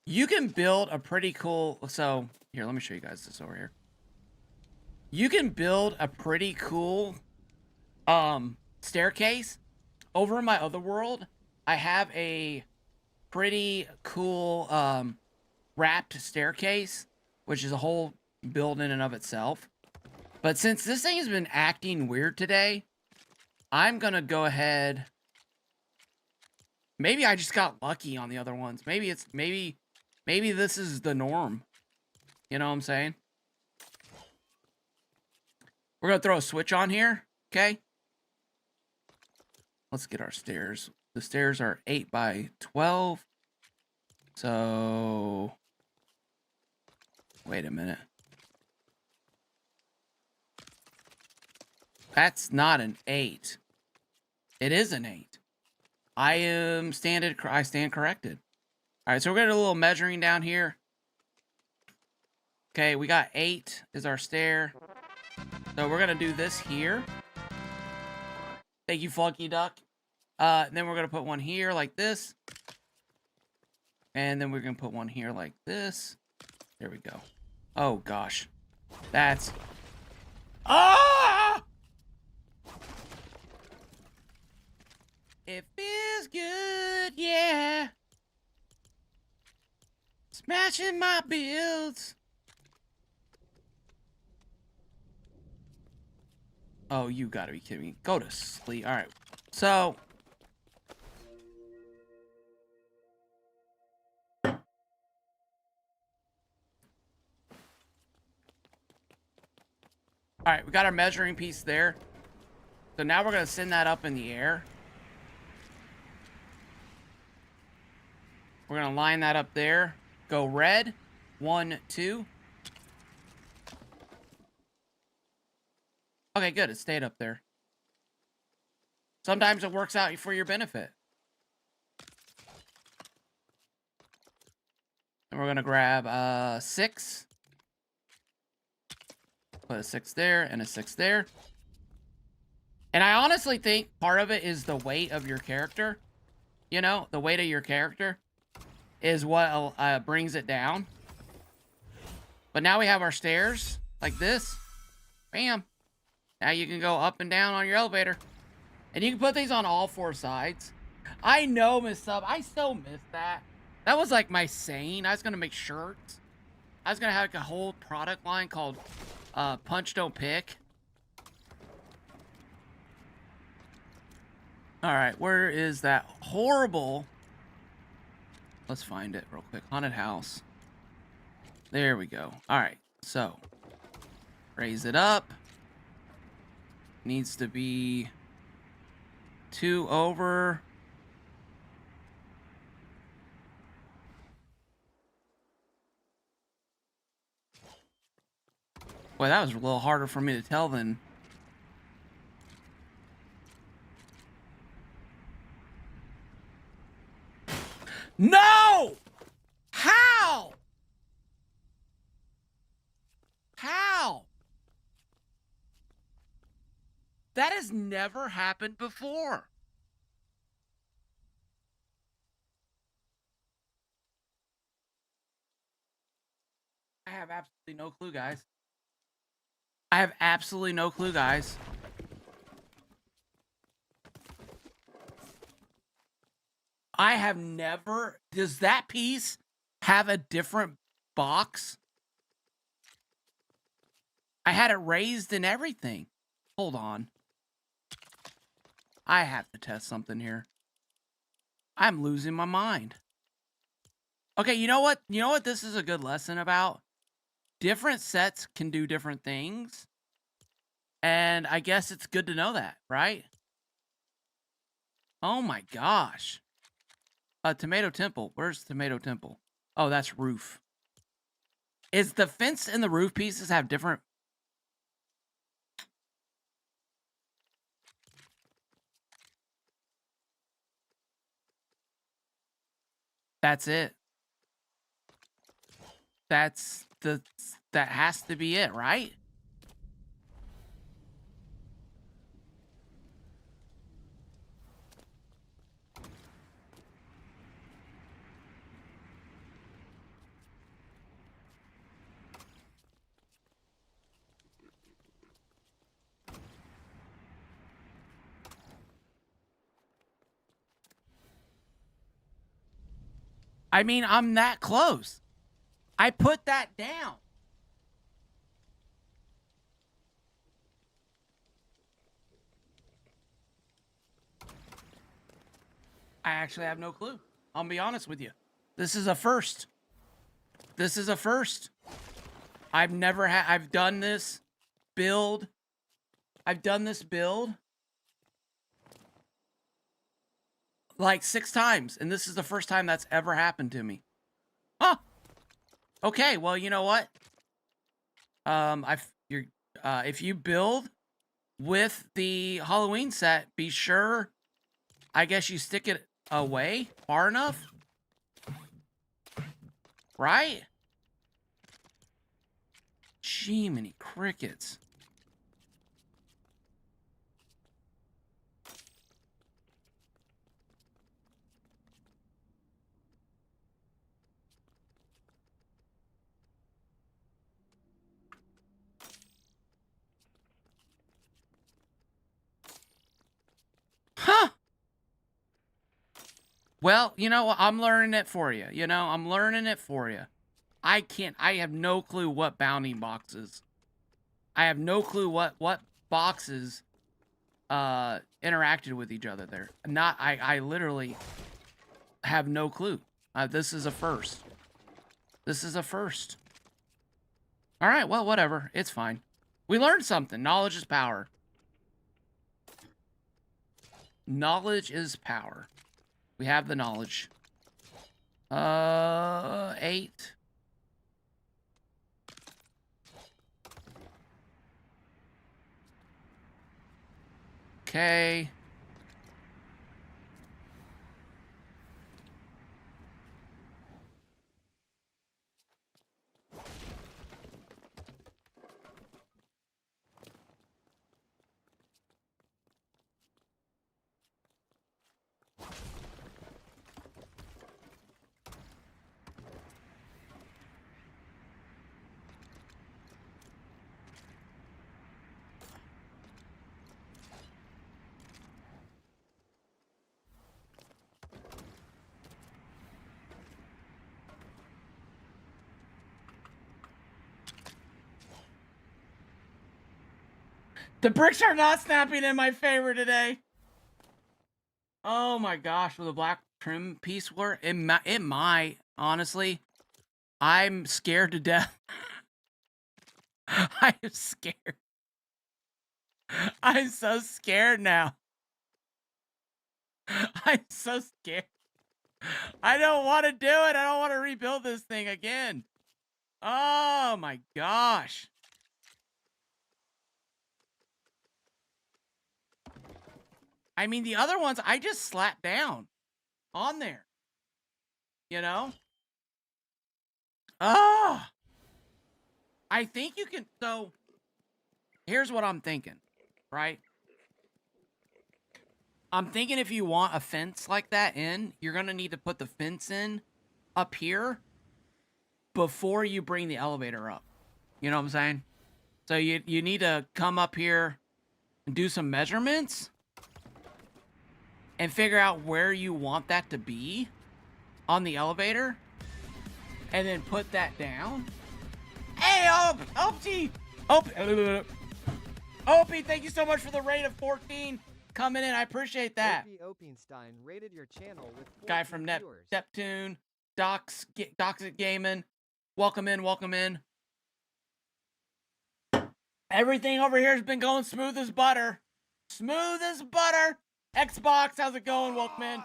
A: You can build a pretty cool... So, here, let me show you guys this over here. You can build a pretty cool staircase. Over in my other world, I have a pretty cool wrapped staircase, which is a whole build in and of itself. But since this thing has been acting weird today, I'm gonna go ahead... Maybe I just got lucky on the other ones. Maybe it's... Maybe this is the norm. You know what I'm saying? We're gonna throw a switch on here, okay? Let's get our stairs. The stairs are 8 by 12. So... Wait a minute. That's not an 8. It is an 8. I stand corrected. Alright, so we're gonna do a little measuring down here. Okay, we got 8 is our stair. So we're gonna do this here. Thank you, Funky Duck. Then we're gonna put one here like this. And then we're gonna put one here like this. There we go. Oh gosh. That's... Ah! It feels good, yeah. Smashing my builds. Oh, you gotta be kidding me. Go to sleep. Alright. So... Alright, we got our measuring piece there. So now we're gonna send that up in the air. We're gonna line that up there. Go red. 1, 2. Okay, good. It stayed up there. Sometimes it works out for your benefit. And we're gonna grab 6. Put a 6 there and a 6 there. And I honestly think part of it is the weight of your character. You know, the weight of your character is what brings it down. But now we have our stairs like this. Bam. Now you can go up and down on your elevator. And you can put these on all 4 sides. I know, Miss Sub. I so miss that. That was like my saying. I was going to make shirts. I was going to have like a whole product line called Punch Don't Pick. Alright, where is that horrible... Let's find it real quick. Haunted house. There we go. Alright, so. Raise it up. Needs to be 2 over. Boy, that was a little harder for me to tell than... No! How? How? That has never happened before. I have absolutely no clue, guys. I have absolutely no clue, guys. I have never... Does that piece have a different box? I had it raised and everything. Hold on. I have to test something here. I'm losing my mind. Okay, you know what? You know what this is a good lesson about? Different sets can do different things. And I guess it's good to know that, right? Oh my gosh. Tomato Temple. Where's Tomato Temple? Oh, that's roof. Is the fence and the roof pieces have different... That's it. That has to be it, right? I mean, I'm that close. I put that down. I actually have no clue. I'll be honest with you. This is a first. This is a first. I've never had, I've done this build. I've done this build like 6 times, and this is the first time that's ever happened to me. Huh. Okay, well, you know what? If you build with the Halloween set, be sure, I guess you stick it away far enough. Right? Gee, many crickets. Huh. Well, you know what? I'm learning it for you. You know, I'm learning it for you. I have no clue what bounty boxes. I have no clue what boxes interacted with each other there. I literally have no clue. This is a first. This is a first. All right, well, whatever. It's fine. We learned something. Knowledge is power. Knowledge is power. We have the knowledge. 8. Okay. The bricks are not snapping in my favor today. Oh my gosh, will the black trim piece work? It might, honestly. I'm scared to death. I am scared. I'm so scared now. I'm so scared. I don't want to do it. I don't want to rebuild this thing again. Oh my gosh. I mean, the other ones, I just slapped down on there. You know? Oh! I think you can, so, here's what I'm thinking, right? I'm thinking if you want a fence like that in, you're going to need to put the fence in up here before you bring the elevator up. You know what I'm saying? So you need to come up here and do some measurements and figure out where you want that to be on the elevator and then put that down. Hey, Opie! Opie, thank you so much for the rate of 14 coming in. I appreciate that.
B: Opie rated your channel with
A: guy from Neptune, Doxit Gaming. Welcome in, welcome in. Everything over here has been going smooth as butter. Smooth as butter. Xbox, how's it going? Welcome in.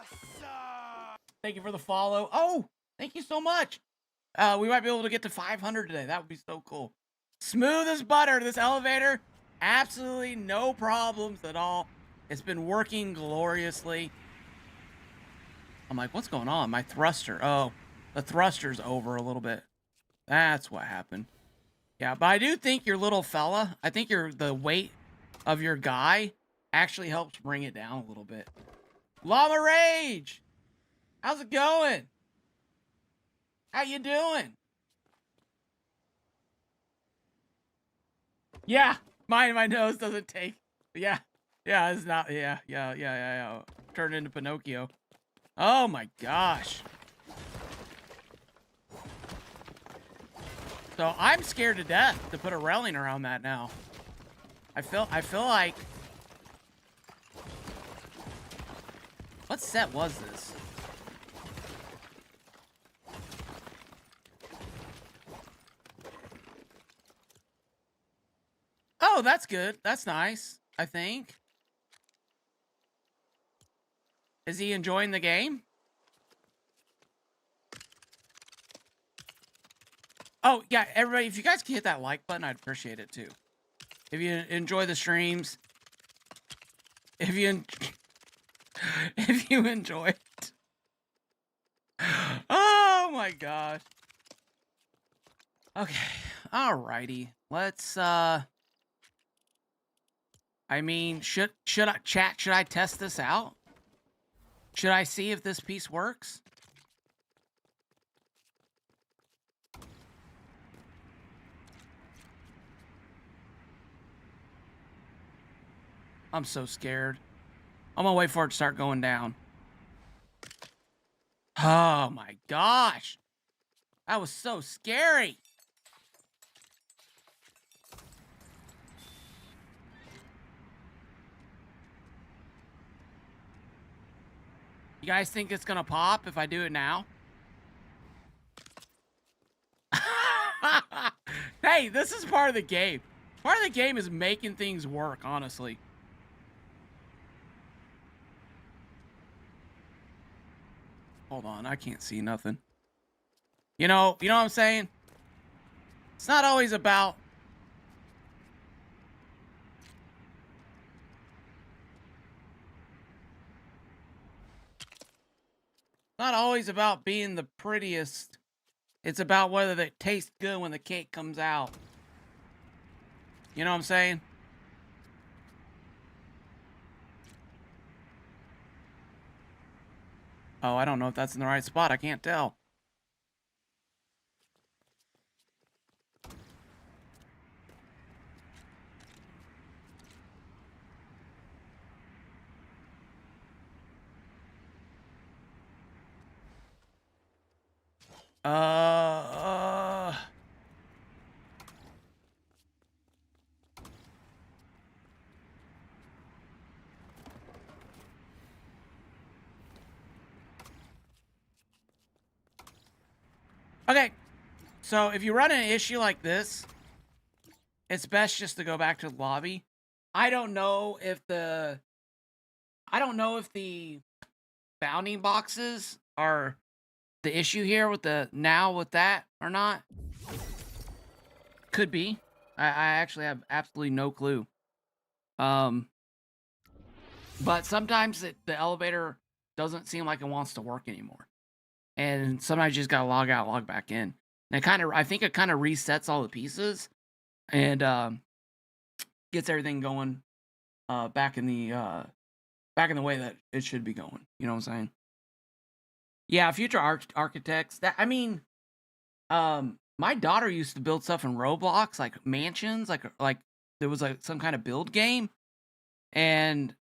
A: Thank you for the follow. Oh, thank you so much. We might be able to get to 500 today. That would be so cool. Smooth as butter. This elevator, absolutely no problems at all. It's been working gloriously. I'm like, what's going on? My thruster. Oh, the thruster's over a little bit. That's what happened. Yeah, but I do think your little fella, I think the weight of your guy actually helps bring it down a little bit. Llama Rage! How's it going? How you doing? Yeah, my nose doesn't take. Yeah, it's not. Yeah. Turn into Pinocchio. Oh my gosh. So I'm scared to death to put a railing around that now. I feel like... What set was this? Oh, that's good. That's nice, I think. Is he enjoying the game? Oh, yeah, everybody, if you guys could hit that like button, I'd appreciate it too. If you enjoy the streams, if you enjoy it. Oh my gosh. Okay. Alrighty. Let's I mean, should I test this out? Should I see if this piece works? I'm so scared. I'm gonna wait for it to start going down. Oh my gosh. That was so scary. You guys think it's gonna pop if I do it now? Hey, this is part of the game. Part of the game is making things work, honestly. Hold on, I can't see nothing. You know what I'm saying? It's not always about... Not always about being the prettiest. It's about whether they taste good when the cake comes out. You know what I'm saying? Oh, I don't know if that's in the right spot. I can't tell. Uh... Okay, so if you run an issue like this, it's best just to go back to the lobby. I don't know if the bounding boxes are the issue here with that or not. Could be. I actually have absolutely no clue. But sometimes the elevator doesn't seem like it wants to work anymore. And sometimes you just gotta log out, log back in. And I think it kind of resets all the pieces and gets everything going back in the way that it should be going. You know what I'm saying? Yeah, future architects. My daughter used to build stuff in Roblox, like mansions, like there was like some kind of build game, and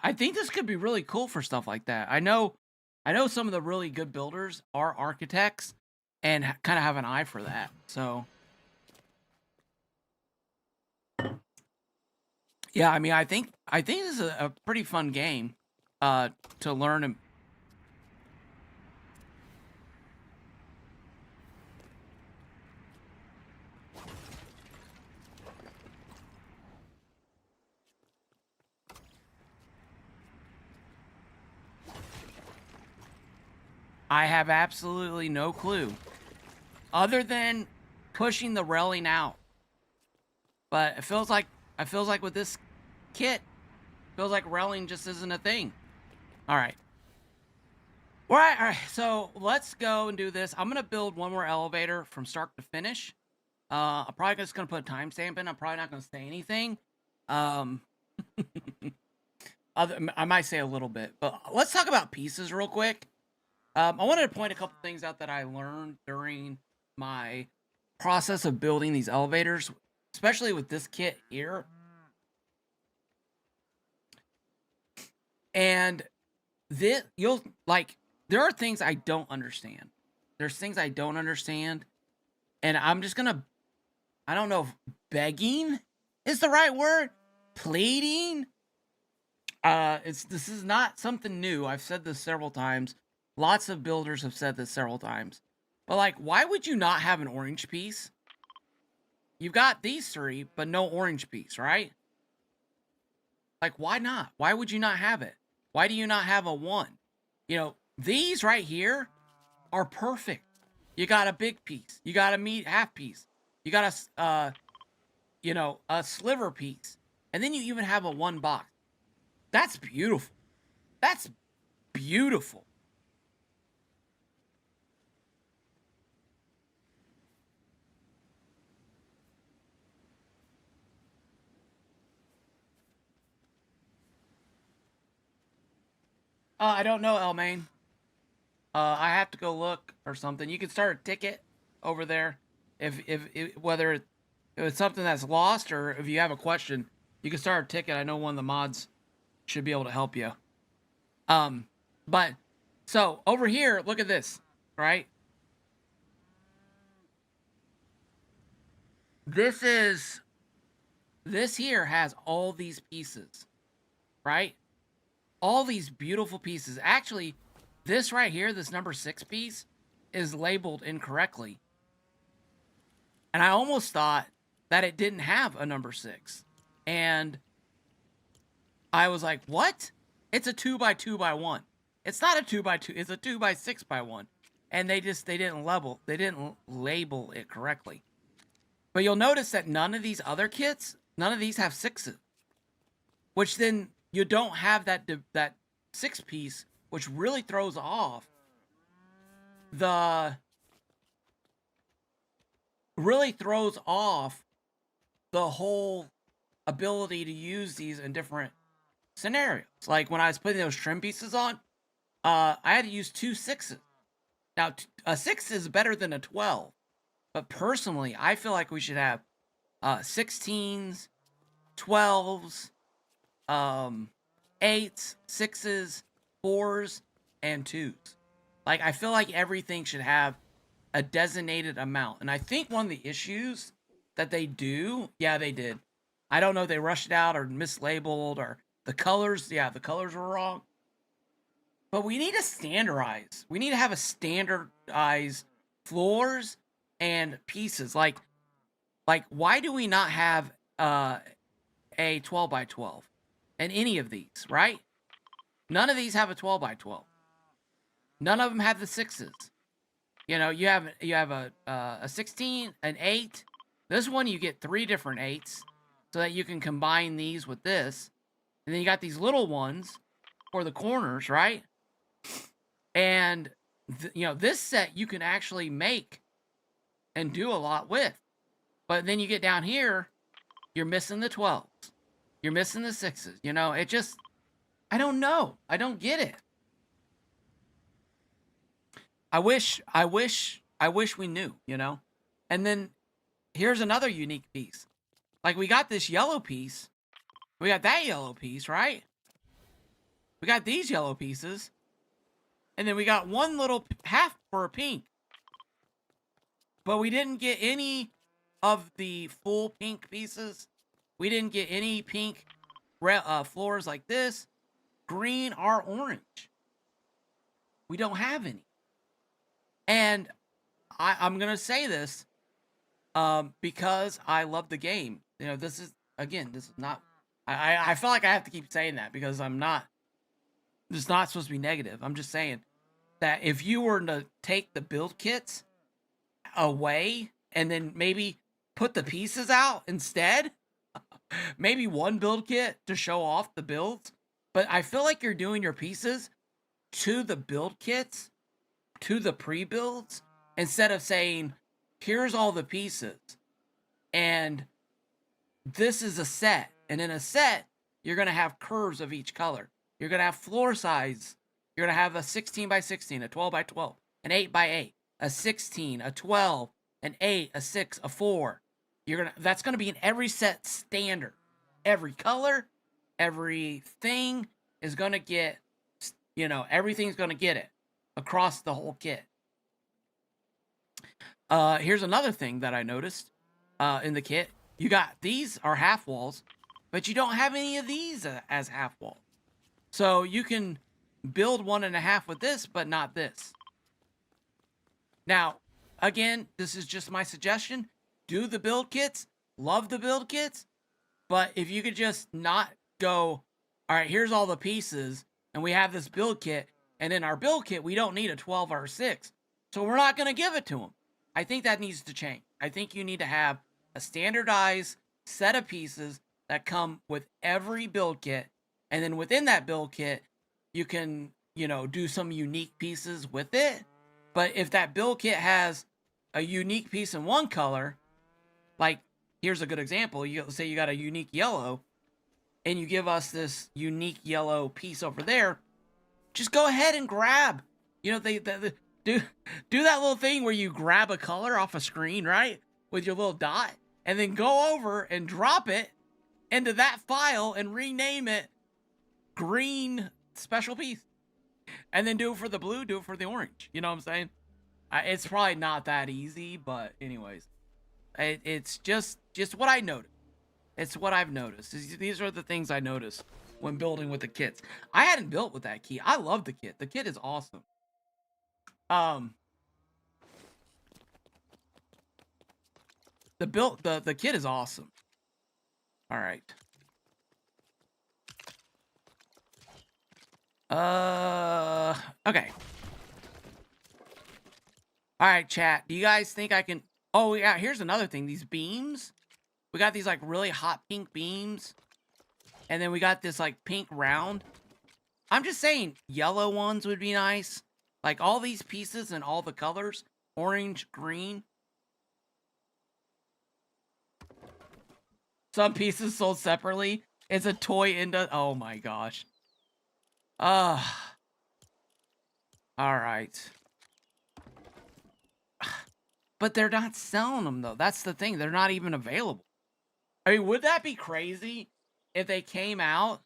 A: I think this could be really cool for stuff like that. I know some of the really good builders are architects and kind of have an eye for that. So, yeah, I mean, I think this is a pretty fun game to learn and... I have absolutely no clue, other than pushing the railing out. But it feels like with this kit, feels like railing just isn't a thing. All right. All right. So let's go and do this. I'm gonna build one more elevator from start to finish. I'm probably just gonna put a timestamp in. I'm probably not gonna say anything. I might say a little bit, but let's talk about pieces real quick. I wanted to point a couple things out that I learned during my process of building these elevators, especially with this kit here. And there are things I don't understand. There's things I don't understand. And I'm just gonna, I don't know if begging is the right word, pleading. This is not something new. I've said this several times. Lots of builders have said this several times. But like, why would you not have an orange piece? You've got these three, but no orange piece, right? Like, why not? Why would you not have it? Why do you not have a 1? You know, these right here are perfect. You got a big piece. You got a half piece. You got a, a sliver piece. And then you even have a 1 box. That's beautiful. That's beautiful. I don't know, Elmaine. I have to go look or something. You can start a ticket over there. If whether it's something that's lost or if you have a question, you can start a ticket. I know one of the mods should be able to help you. But so over here, look at this, right? This here has all these pieces, right? All these beautiful pieces. Actually, this right here, this number 6 piece, is labeled incorrectly. And I almost thought that it didn't have a number 6. And I was like, what? It's a 2x2x1. It's not a 2x2, it's a 2x6x1. And they didn't label it correctly. But you'll notice that none of these other kits, none of these have 6s. Which then you don't have that 6 piece, which really throws off the whole ability to use these in different scenarios. Like when I was putting those trim pieces on, I had to use 2 6s. Now, a 6 is better than a 12, but personally, I feel like we should have 16s, 12s, 8s, 6s, 4s, and 2s. Like, I feel like everything should have a designated amount. And I think one of the issues that they do, yeah, they did. I don't know if they rushed it out or mislabeled or the colors. Yeah, the colors were wrong. But we need to standardize. We need to have a standardized floors and pieces. Like why do we not have a 12x12 in any of these, right? None of these have a 12x12. None of them have the 6s. You know, you have a 16, an 8. This one you get 3 different 8s so that you can combine these with this. And then you got these little ones for the corners, right? And this set you can actually make and do a lot with. But then you get down here, you're missing the 12s. You're missing the 6s. You know, it just, I don't know. I don't get it. I wish we knew, you know? And then here's another unique piece. Like we got this yellow piece. We got that yellow piece, right? We got these yellow pieces. And then we got one little half for a pink. But we didn't get any of the full pink pieces. We didn't get any pink floors like this. Green or orange. We don't have any. And I'm going to say this because I love the game. You know, this is not... I feel like I have to keep saying that because I'm not... It's not supposed to be negative. I'm just saying that if you were to take the build kits away and then maybe put the pieces out instead, maybe one build kit to show off the builds, but I feel like you're doing your pieces to the build kits, to the pre-builds, instead of saying, here's all the pieces, and this is a set, and in a set, you're going to have curves of each color. You're going to have floor size. You're going to have a 16x16, a 12x12, an 8x8, a 16, a 12, an 8, a 6, a 4. That's going to be in every set standard. Every color, everything is going to get, everything's going to get it across the whole kit. Here's another thing that I noticed in the kit. You got these are half walls, but you don't have any of these as half walls. So you can build 1.5 with this, but not this. Now, again, this is just my suggestion. Do the build kits. Love the build kits. But if you could just not go, all right, here's all the pieces, and we have this build kit, and in our build kit, we don't need a 12 or a 6. So we're not going to give it to them. I think that needs to change. I think you need to have a standardized set of pieces that come with every build kit. And then within that build kit, you can, do some unique pieces with it. But if that build kit has a unique piece in one color, like, here's a good example. Say you got a unique yellow, and you give us this unique yellow piece over there, just go ahead and grab. They do that little thing where you grab a color off a screen, right? With your little dot, and then go over and drop it into that file and rename it green special piece. And then do it for the blue, do it for the orange. You know what I'm saying? It's probably not that easy, but anyways. It's just what I noticed. It's what I've noticed. These are the things I noticed when building with the kits. I hadn't built with that key. I love the kit. The kit is awesome. The kit is awesome. All right. Okay. All right, chat. Do you guys think I can? Oh yeah. Here's another thing. These beams. We got these like really hot pink beams, and then we got this like pink round. I'm just saying, yellow ones would be nice. Like all these pieces and all the colors, orange, green. Some pieces sold separately. It's a toy oh my gosh. All right. But they're not selling them though. That's the thing. They're not even available. I mean, would that be crazy if they came out?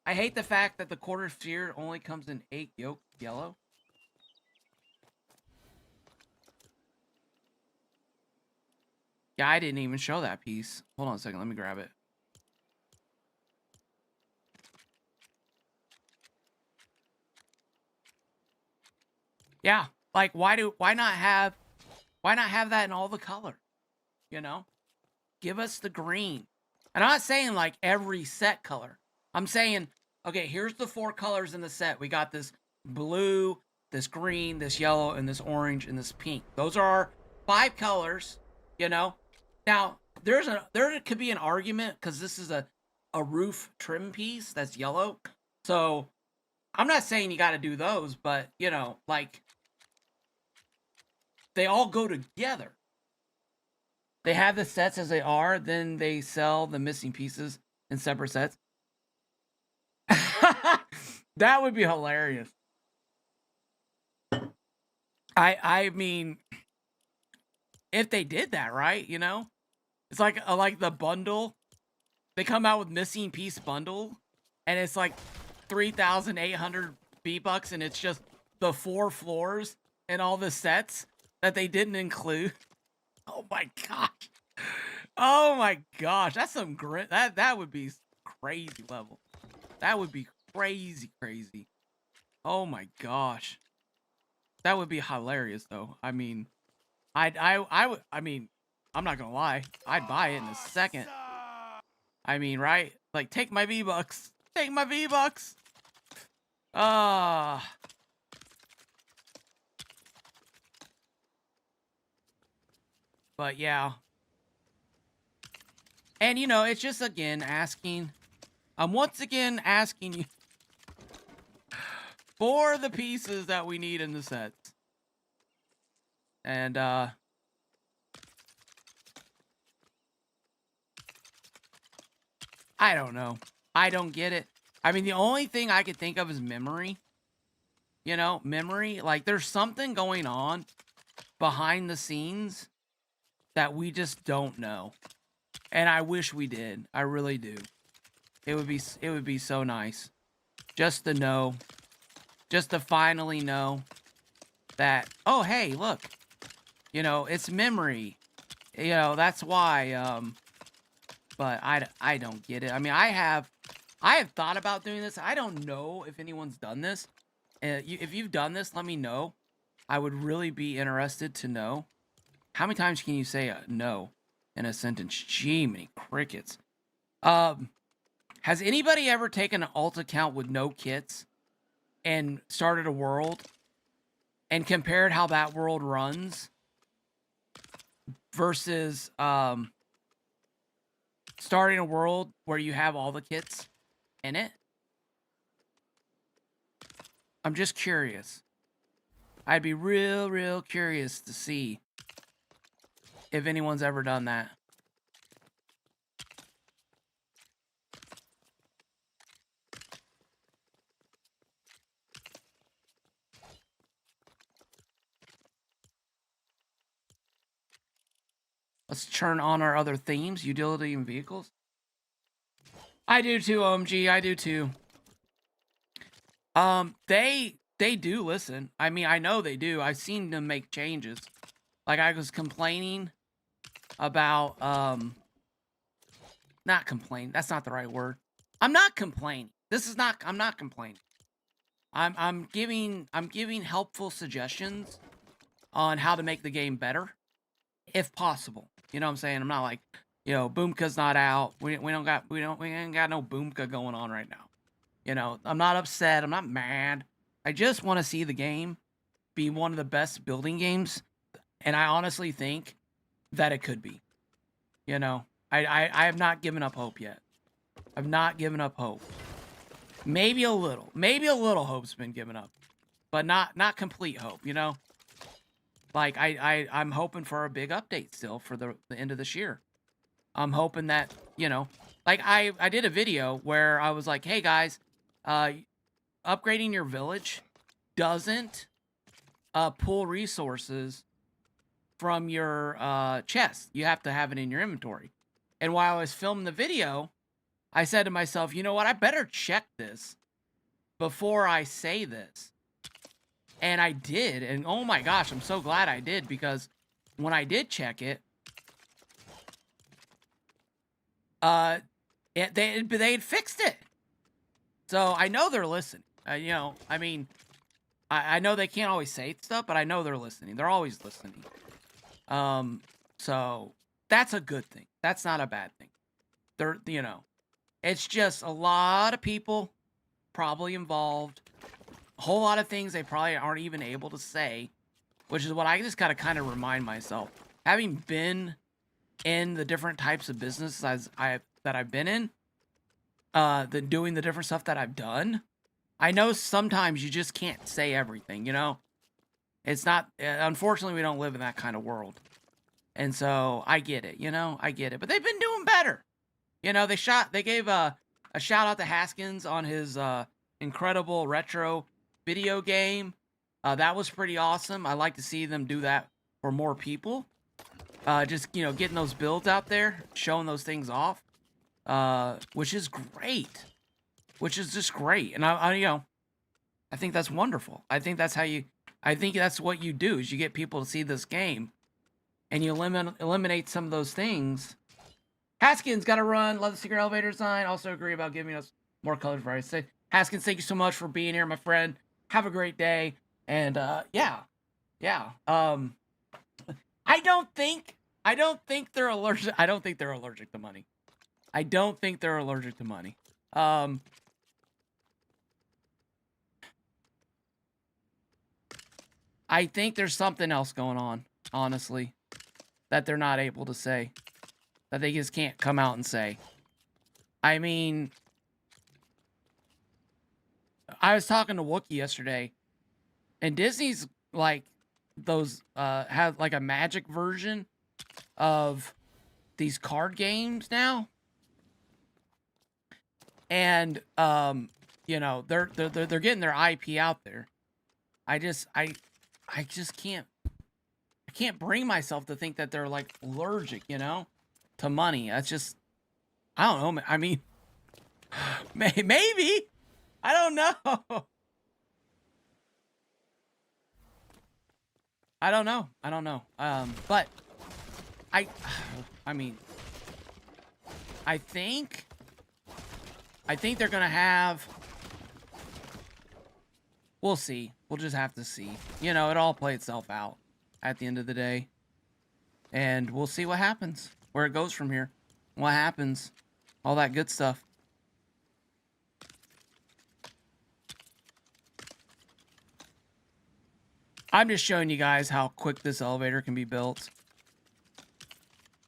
A: I hate the fact that the quarter sphere only comes in 8 yolk yellow. Yeah, I didn't even show that piece. Hold on a second. Let me grab it. Yeah, like why not have that in all the color? Give us the green. And I'm not saying like every set color. I'm saying, okay, here's the 4 colors in the set. We got this blue, this green, this yellow, and this orange, and this pink. Those are our 5 colors, Now, there could be an argument because this is a roof trim piece that's yellow. So I'm not saying you got to do those, but like they all go together. They have the sets as they are, then they sell the missing pieces in separate sets. That would be hilarious. I mean, if they did that, right? It's like the bundle. They come out with missing piece bundle, and it's like 3,800 V-Bucks, and it's just the 4 floors and all the sets that they didn't include. Oh my gosh. Oh my gosh. That's some grit. That would be crazy level. That would be crazy. Oh my gosh. That would be hilarious though. I mean, I mean, I'm not gonna lie. I'd buy it in a second. I mean, right? Like, take my V-Bucks. Take my V-Bucks. But yeah. And it's just again asking. I'm once again asking you for the pieces that we need in the sets. And I don't know. I don't get it. I mean, the only thing I could think of is memory. Memory. Like, there's something going on behind the scenes that we just don't know. And I wish we did. I really do. It would be so nice just to know, just to finally know that, oh, hey, look. You know, it's memory. You know, that's why, but I don't get it. I mean, I have thought about doing this. I don't know if anyone's done this. If you've done this, let me know. I would really be interested to know. How many times can you say no in a sentence? Gee, many crickets. Has anybody ever taken an alt account with no kits and started a world and compared how that world runs versus starting a world where you have all the kits in it? I'm just curious. I'd be real curious to see if anyone's ever done that. Let's turn on our other themes, utility and vehicles. I do too, OMG, I do too. They do listen. I mean, I know they do. I've seen them make changes. Like, I was complaining about, not complain. That's not the right word. I'm not complaining. I'm not complaining. I'm giving helpful suggestions on how to make the game better, if possible. You know what I'm saying? I'm not like, you know, Boomka's not out. We ain't got no Boomka going on right now. You know, I'm not upset. I'm not mad. I just want to see the game be one of the best building games, and I honestly think that it could be. You know, I have not given up hope yet. I've not given up hope. Maybe a little hope's been given up, but not complete hope. You know, like I'm hoping for a big update still for the end of this year. I'm hoping that, you know, like I did a video where I was like, hey guys, upgrading your village doesn't pull resources from your chest. You have to have it in your inventory. And while I was filming the video, I said to myself, you know what? I better check this before I say this. And I did. And oh my gosh, I'm so glad I did, because when I did check it, they had fixed it. So I know they're listening. You know, I mean, I know they can't always say stuff, but I know they're listening. They're always listening. So that's a good thing. That's not a bad thing. They're, you know, it's just a lot of people probably involved. A whole lot of things they probably aren't even able to say, which is what I just gotta kind of remind myself. Having been in the different types of businesses that I've been in, doing the different stuff that I've done, I know sometimes you just can't say everything, you know? It's not, unfortunately, we don't live in that kind of world. And so I get it, you know? I get it. But they've been doing better. You know, they gave a shout out to Haskins on his incredible retro video game. That was pretty awesome. I like to see them do that for more people. Just, you know, getting those builds out there, showing those things off, which is great. Which is just great. And I you know, I think that's wonderful. I think that's what you do, is you get people to see this game and you eliminate some of those things. Haskins got to run. Love the secret elevator design. Also agree about giving us more colors for our say. Haskins, thank you so much for being here, my friend. Have a great day. And yeah. I don't think they're allergic. I don't think they're allergic to money. I don't think they're allergic to money. I think there's something else going on, honestly, that they're not able to say, that they just can't come out and say. I mean, I was talking to Wookie yesterday, and Disney's like have like a magic version of these card games now, and you know, they're getting their IP out there. I just can't bring myself to think that they're like allergic, you know, to money. That's just, I don't know. I mean, maybe, I don't know. I don't know. But I mean, I think they're gonna have. We'll see. We'll just have to see. You know, it all play itself out at the end of the day, and we'll see what happens, where it goes from here, what happens, all that good stuff. I'm just showing you guys how quick this elevator can be built.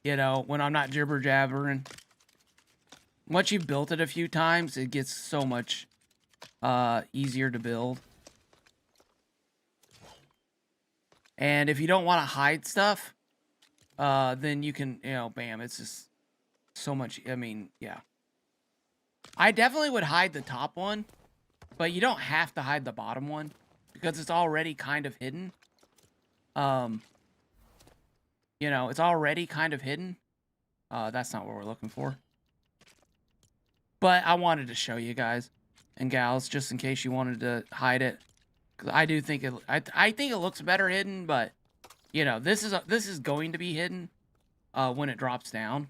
A: You know, when I'm not jibber jabbering. Once you've built it a few times, it gets so much easier to build. And if you don't want to hide stuff, then you can, you know, bam, it's just so much. I mean, yeah. I definitely would hide the top one, but you don't have to hide the bottom one because it's already kind of hidden. You know, it's already kind of hidden. That's not what we're looking for. But I wanted to show you guys and gals, just in case you wanted to hide it. Cause I do think I think it looks better hidden, but you know, this is going to be hidden when it drops down.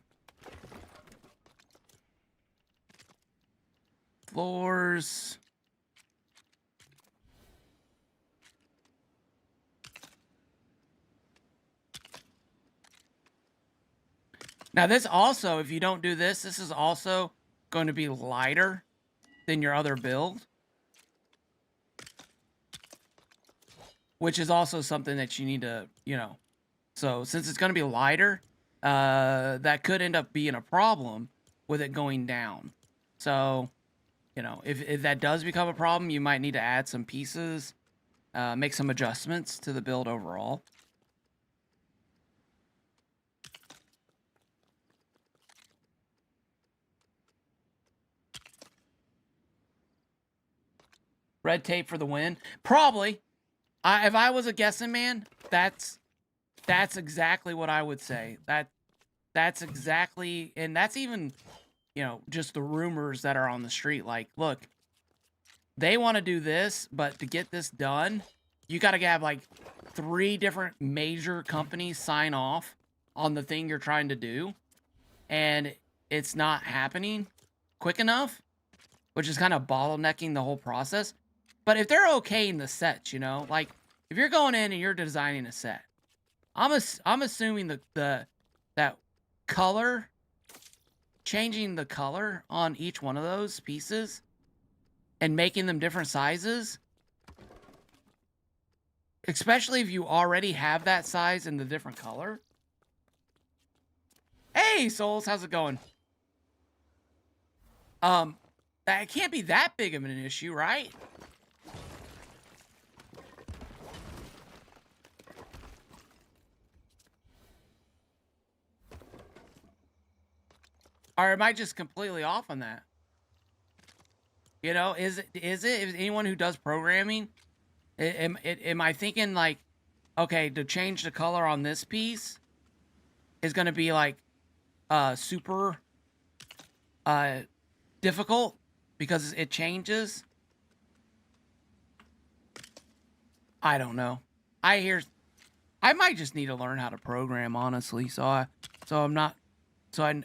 A: Floors. Now this also, if you don't do this, this is also going to be lighter than your other build. Which is also something that you need to, you know. So since it's going to be lighter, that could end up being a problem with it going down. So, you know, if that does become a problem, you might need to add some pieces, make some adjustments to the build overall. Red tape for the win? Probably. If I was a guessing man, that's exactly what I would say. That's exactly, and that's even, you know, just the rumors that are on the street. Like, look, they want to do this, but to get this done, you got to have like 3 different major companies sign off on the thing you're trying to do, and it's not happening quick enough, which is kind of bottlenecking the whole process. But if they're okay in the sets, you know, like if you're going in and you're designing a set, I'm assuming that color, changing the color on each one of those pieces and making them different sizes, especially if you already have that size in the different color. Hey, Souls, how's it going? That can't be that big of an issue, right? Or am I just completely off on that? You know, is it is anyone who does programming, am I thinking like, okay, to change the color on this piece is going to be like super difficult because it changes? I don't know. I might just need to learn how to program, honestly, so I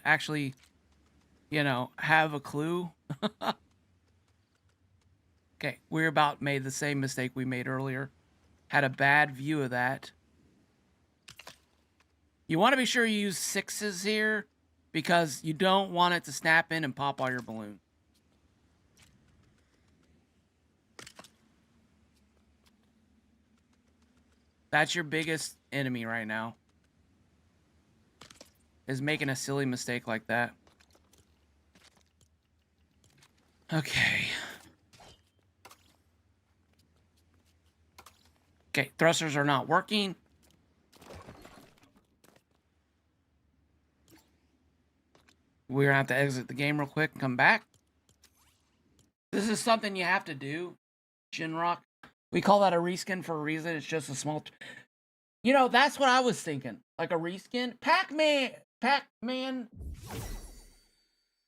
A: actually, you know, have a clue. Okay, we're about made the same mistake we made earlier. Had a bad view of that. You want to be sure you use 6s here because you don't want it to snap in and pop all your balloon. That's your biggest enemy right now. Is making a silly mistake like that. Okay. Okay, thrusters are not working. We're gonna have to exit the game real quick and come back. This is something you have to do, Shinrock. We call that a reskin for a reason. It's just a small... You know, that's what I was thinking. Like a reskin. Pac-Man.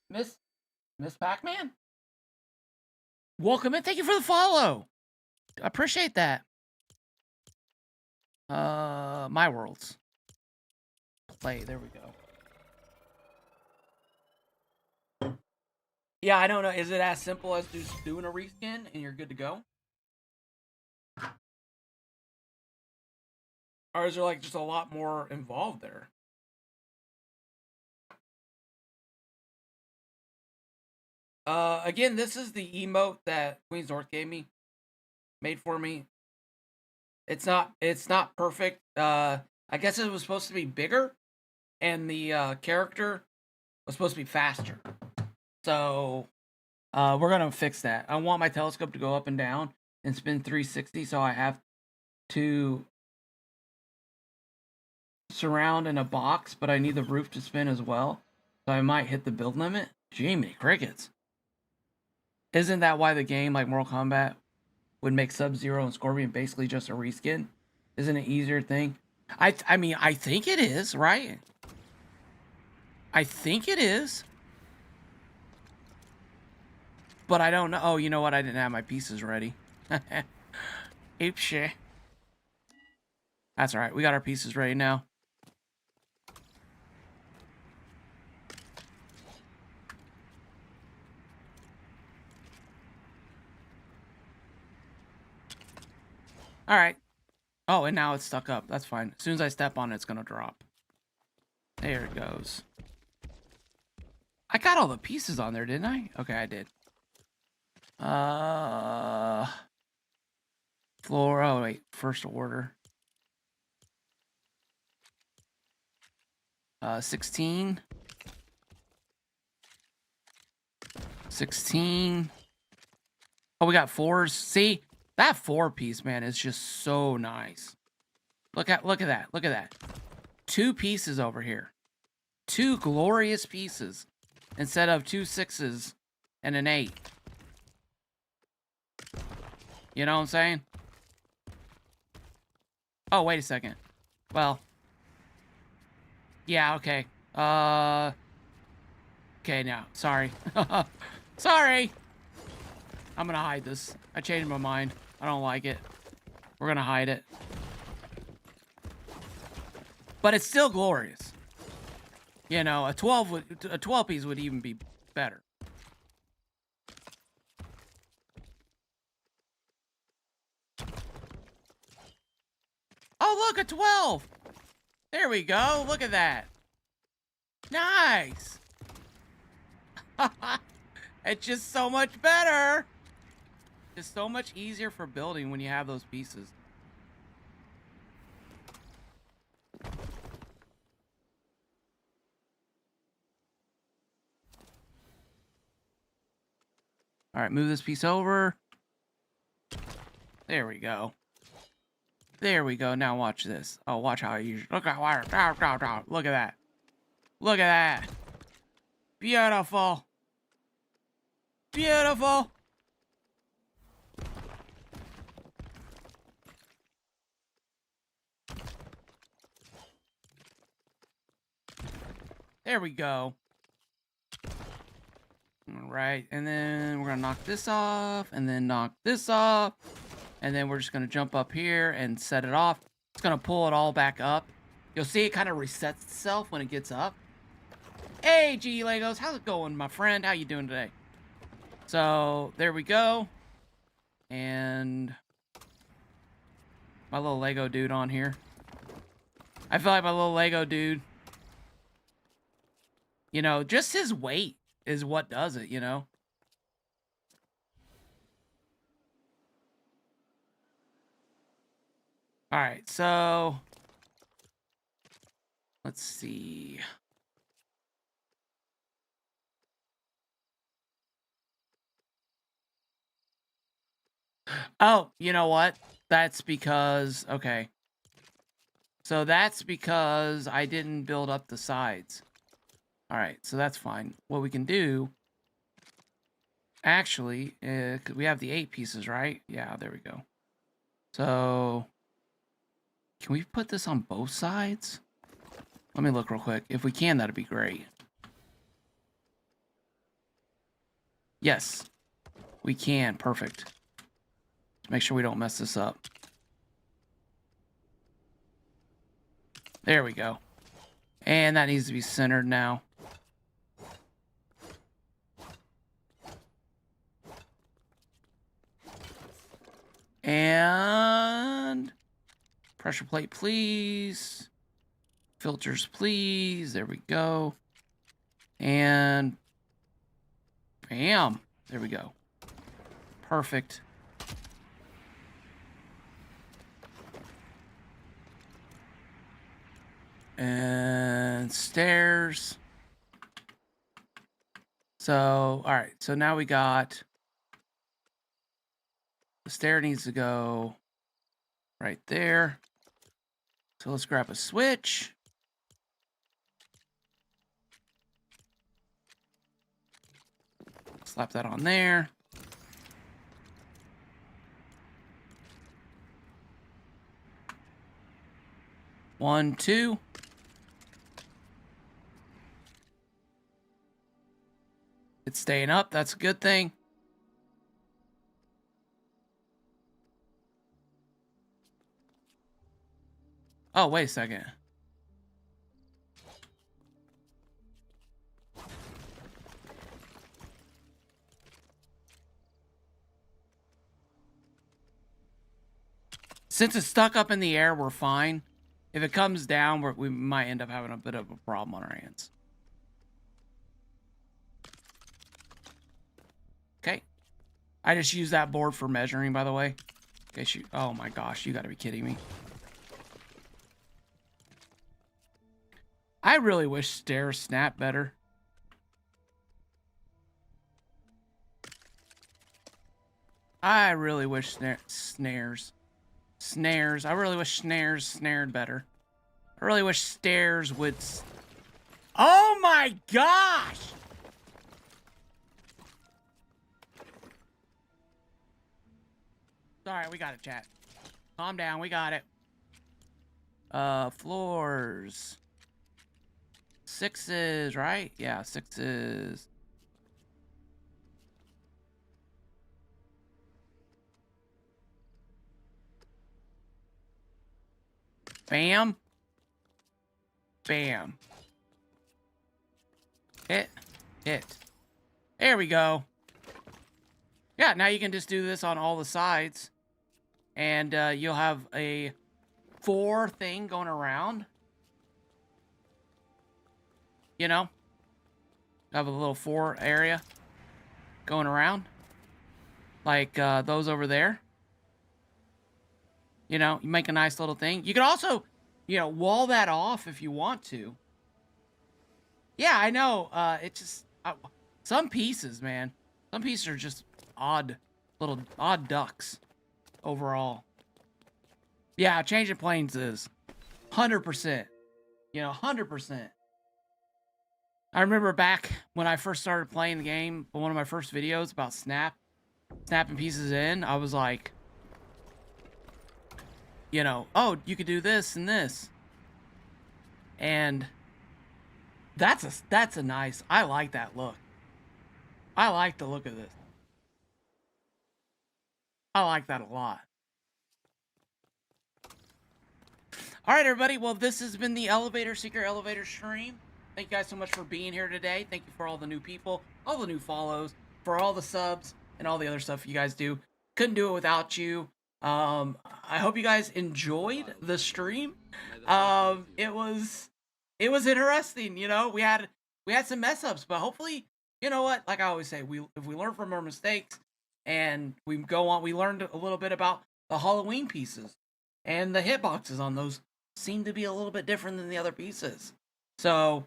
A: Miss Pac-Man? Welcome in. Thank you for the follow. I appreciate that. My Worlds. Play, there we go. Yeah, I don't know. Is it as simple as just doing a reskin and you're good to go? Or is there like just a lot more involved there? Again, this is the emote that Queen's North gave me, made for me. It's not perfect. I guess it was supposed to be bigger, and the character was supposed to be faster. So, we're gonna fix that. I want my telescope to go up and down and spin 360, so I have to surround in a box, but I need the roof to spin as well. So I might hit the build limit. Jiminy crickets. Isn't that why the game, like Mortal Kombat, would make Sub-Zero and Scorpion basically just a reskin? Isn't it easier thing? I mean, I think it is, right? I think it is. But I don't know. Oh, you know what? I didn't have my pieces ready. Ape shit. That's alright. We got our pieces ready now. Alright. Oh, and now it's stuck up. That's fine. As soon as I step on it, it's gonna drop. There it goes. I got all the pieces on there, didn't I? Okay, I did. Floor. Oh, wait. First order. 16. 16. Oh, we got 4s. See? That 4-piece, man, is just so nice. Look at that. Look at that. 2 pieces over here. 2 glorious pieces instead of 2 6s and an 8. You know what I'm saying? Oh, wait a second. Well. Yeah, okay. Okay, now. Sorry. Sorry! I'm gonna hide this. I changed my mind. I don't like it. We're gonna hide it. But it's still glorious. You know, a 12 piece would even be better. Oh, look, a 12! There we go. Look at that. Nice. It's just so much better. It's so much easier for building when you have those pieces. All right, move this piece over. There we go. There we go. Now watch this. Oh, watch how I use. Look at that. Look at that. Look at that. Beautiful. Beautiful. There we go. All right, and then we're gonna knock this off, and then knock this off, and then we're just gonna jump up here and set it off. It's gonna pull it all back up. You'll see it kind of resets itself when it gets up. Hey, G Legos, how's it going, my friend? How you doing today? So there we go, and my little Lego dude on here. I feel like my little Lego dude. You know, just his weight is what does it, you know? All right, so let's see. Oh, you know what? That's because, okay. So that's because I didn't build up the sides. All right, so that's fine. What we can do, actually, we have the 8 pieces, right? Yeah, there we go. So, can we put this on both sides? Let me look real quick. If we can, that'd be great. Yes, we can. Perfect. Make sure we don't mess this up. There we go. And that needs to be centered now. And pressure plate, please. Filters, please. There we go. And bam. There we go. Perfect. And stairs. So, all right. So now we got the stair needs to go right there. So let's grab a switch. Slap that on there. One, two. It's staying up. That's a good thing. Oh, wait a second. Since it's stuck up in the air, we're fine. If it comes down, we might end up having a bit of a problem on our hands. Okay. I just used that board for measuring, by the way. Okay, shoot. Oh my gosh, you gotta be kidding me. I really wish stairs snap better. I really wish snares. I really wish snares snared better. I really wish stairs would... Oh my gosh! Alright, we got it, chat. Calm down, we got it. Floors. 6s, right? Yeah, 6s. Bam. Bam. Hit. There we go. Yeah, now you can just do this on all the sides. And you'll have a 4 thing going around. You know? Have a little 4 area going around. Like those over there. You know, you make a nice little thing. You can also, you know, wall that off if you want to. Yeah, I know. It's just... some pieces, man. Some pieces are just odd ducks overall. Yeah, changing planes is 100%. You know, 100%. I remember back when I first started playing the game, one of my first videos about snapping pieces in, I was like, you know, oh, you could do this and this. And that's a nice, I like that look. I like the look of this. I like that a lot. All right, everybody. Well, this has been the Secret Elevator stream. Thank you guys so much for being here today. Thank you for all the new people, all the new follows, for all the subs, and all the other stuff you guys do. Couldn't do it without you. I hope you guys enjoyed the stream. It was interesting. You know, we had some mess ups, but hopefully, you know what? Like I always say, if we learn from our mistakes and we go on, we learned a little bit about the Halloween pieces and the hitboxes on those seem to be a little bit different than the other pieces. So,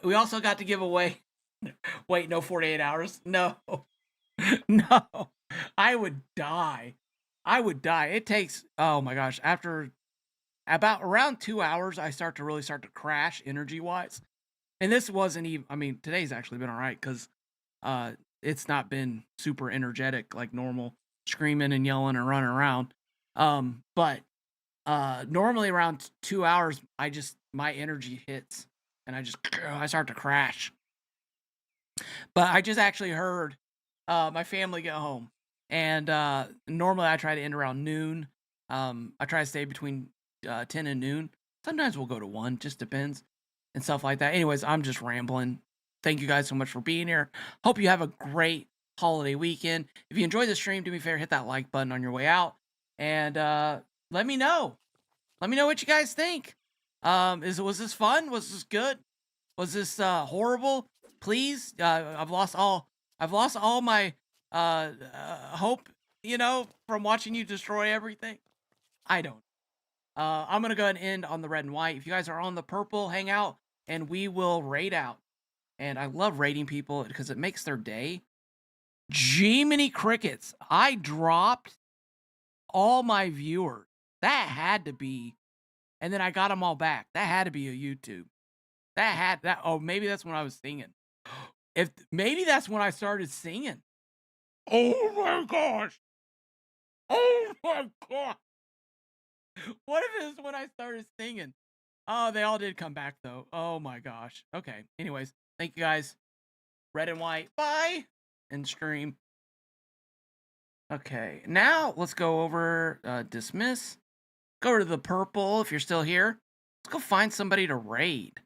A: we also got to give away. Wait, no 48 hours? No, no, I would die. It takes, oh my gosh, after about around 2 hours, I start to crash energy wise. And this wasn't even, I mean, today's actually been all right because it's not been super energetic like normal, screaming and yelling and running around. But normally around 2 hours, my energy hits and I start to crash. But I just actually heard my family get home. And normally I try to end around noon. I try to stay between 10 and noon. Sometimes we'll go to 1, just depends, and stuff like that. Anyways, I'm just rambling. Thank you guys so much for being here. Hope you have a great holiday weekend. If you enjoyed the stream, do me a favor, hit that like button on your way out, and let me know. Let me know what you guys think. Was this fun? Was this good? Was this horrible? Please, I've lost all my hope, from watching you destroy everything. I don't. I'm gonna go ahead and end on the red and white. If you guys are on the purple, hang out, and we will raid out. And I love raiding people because it makes their day. Jiminy crickets! I dropped all my viewers. That had to be, and then I got them all back. That had to be a YouTube. Oh, maybe that's when I was singing. Maybe that's when I started singing. Oh my gosh! Oh my god! What if it's when I started singing? Oh, they all did come back though. Oh my gosh. Okay. Anyways, thank you guys. Red and white. Bye. And stream. Okay. Now let's go over dismiss. Go to the purple if you're still here. Let's go find somebody to raid.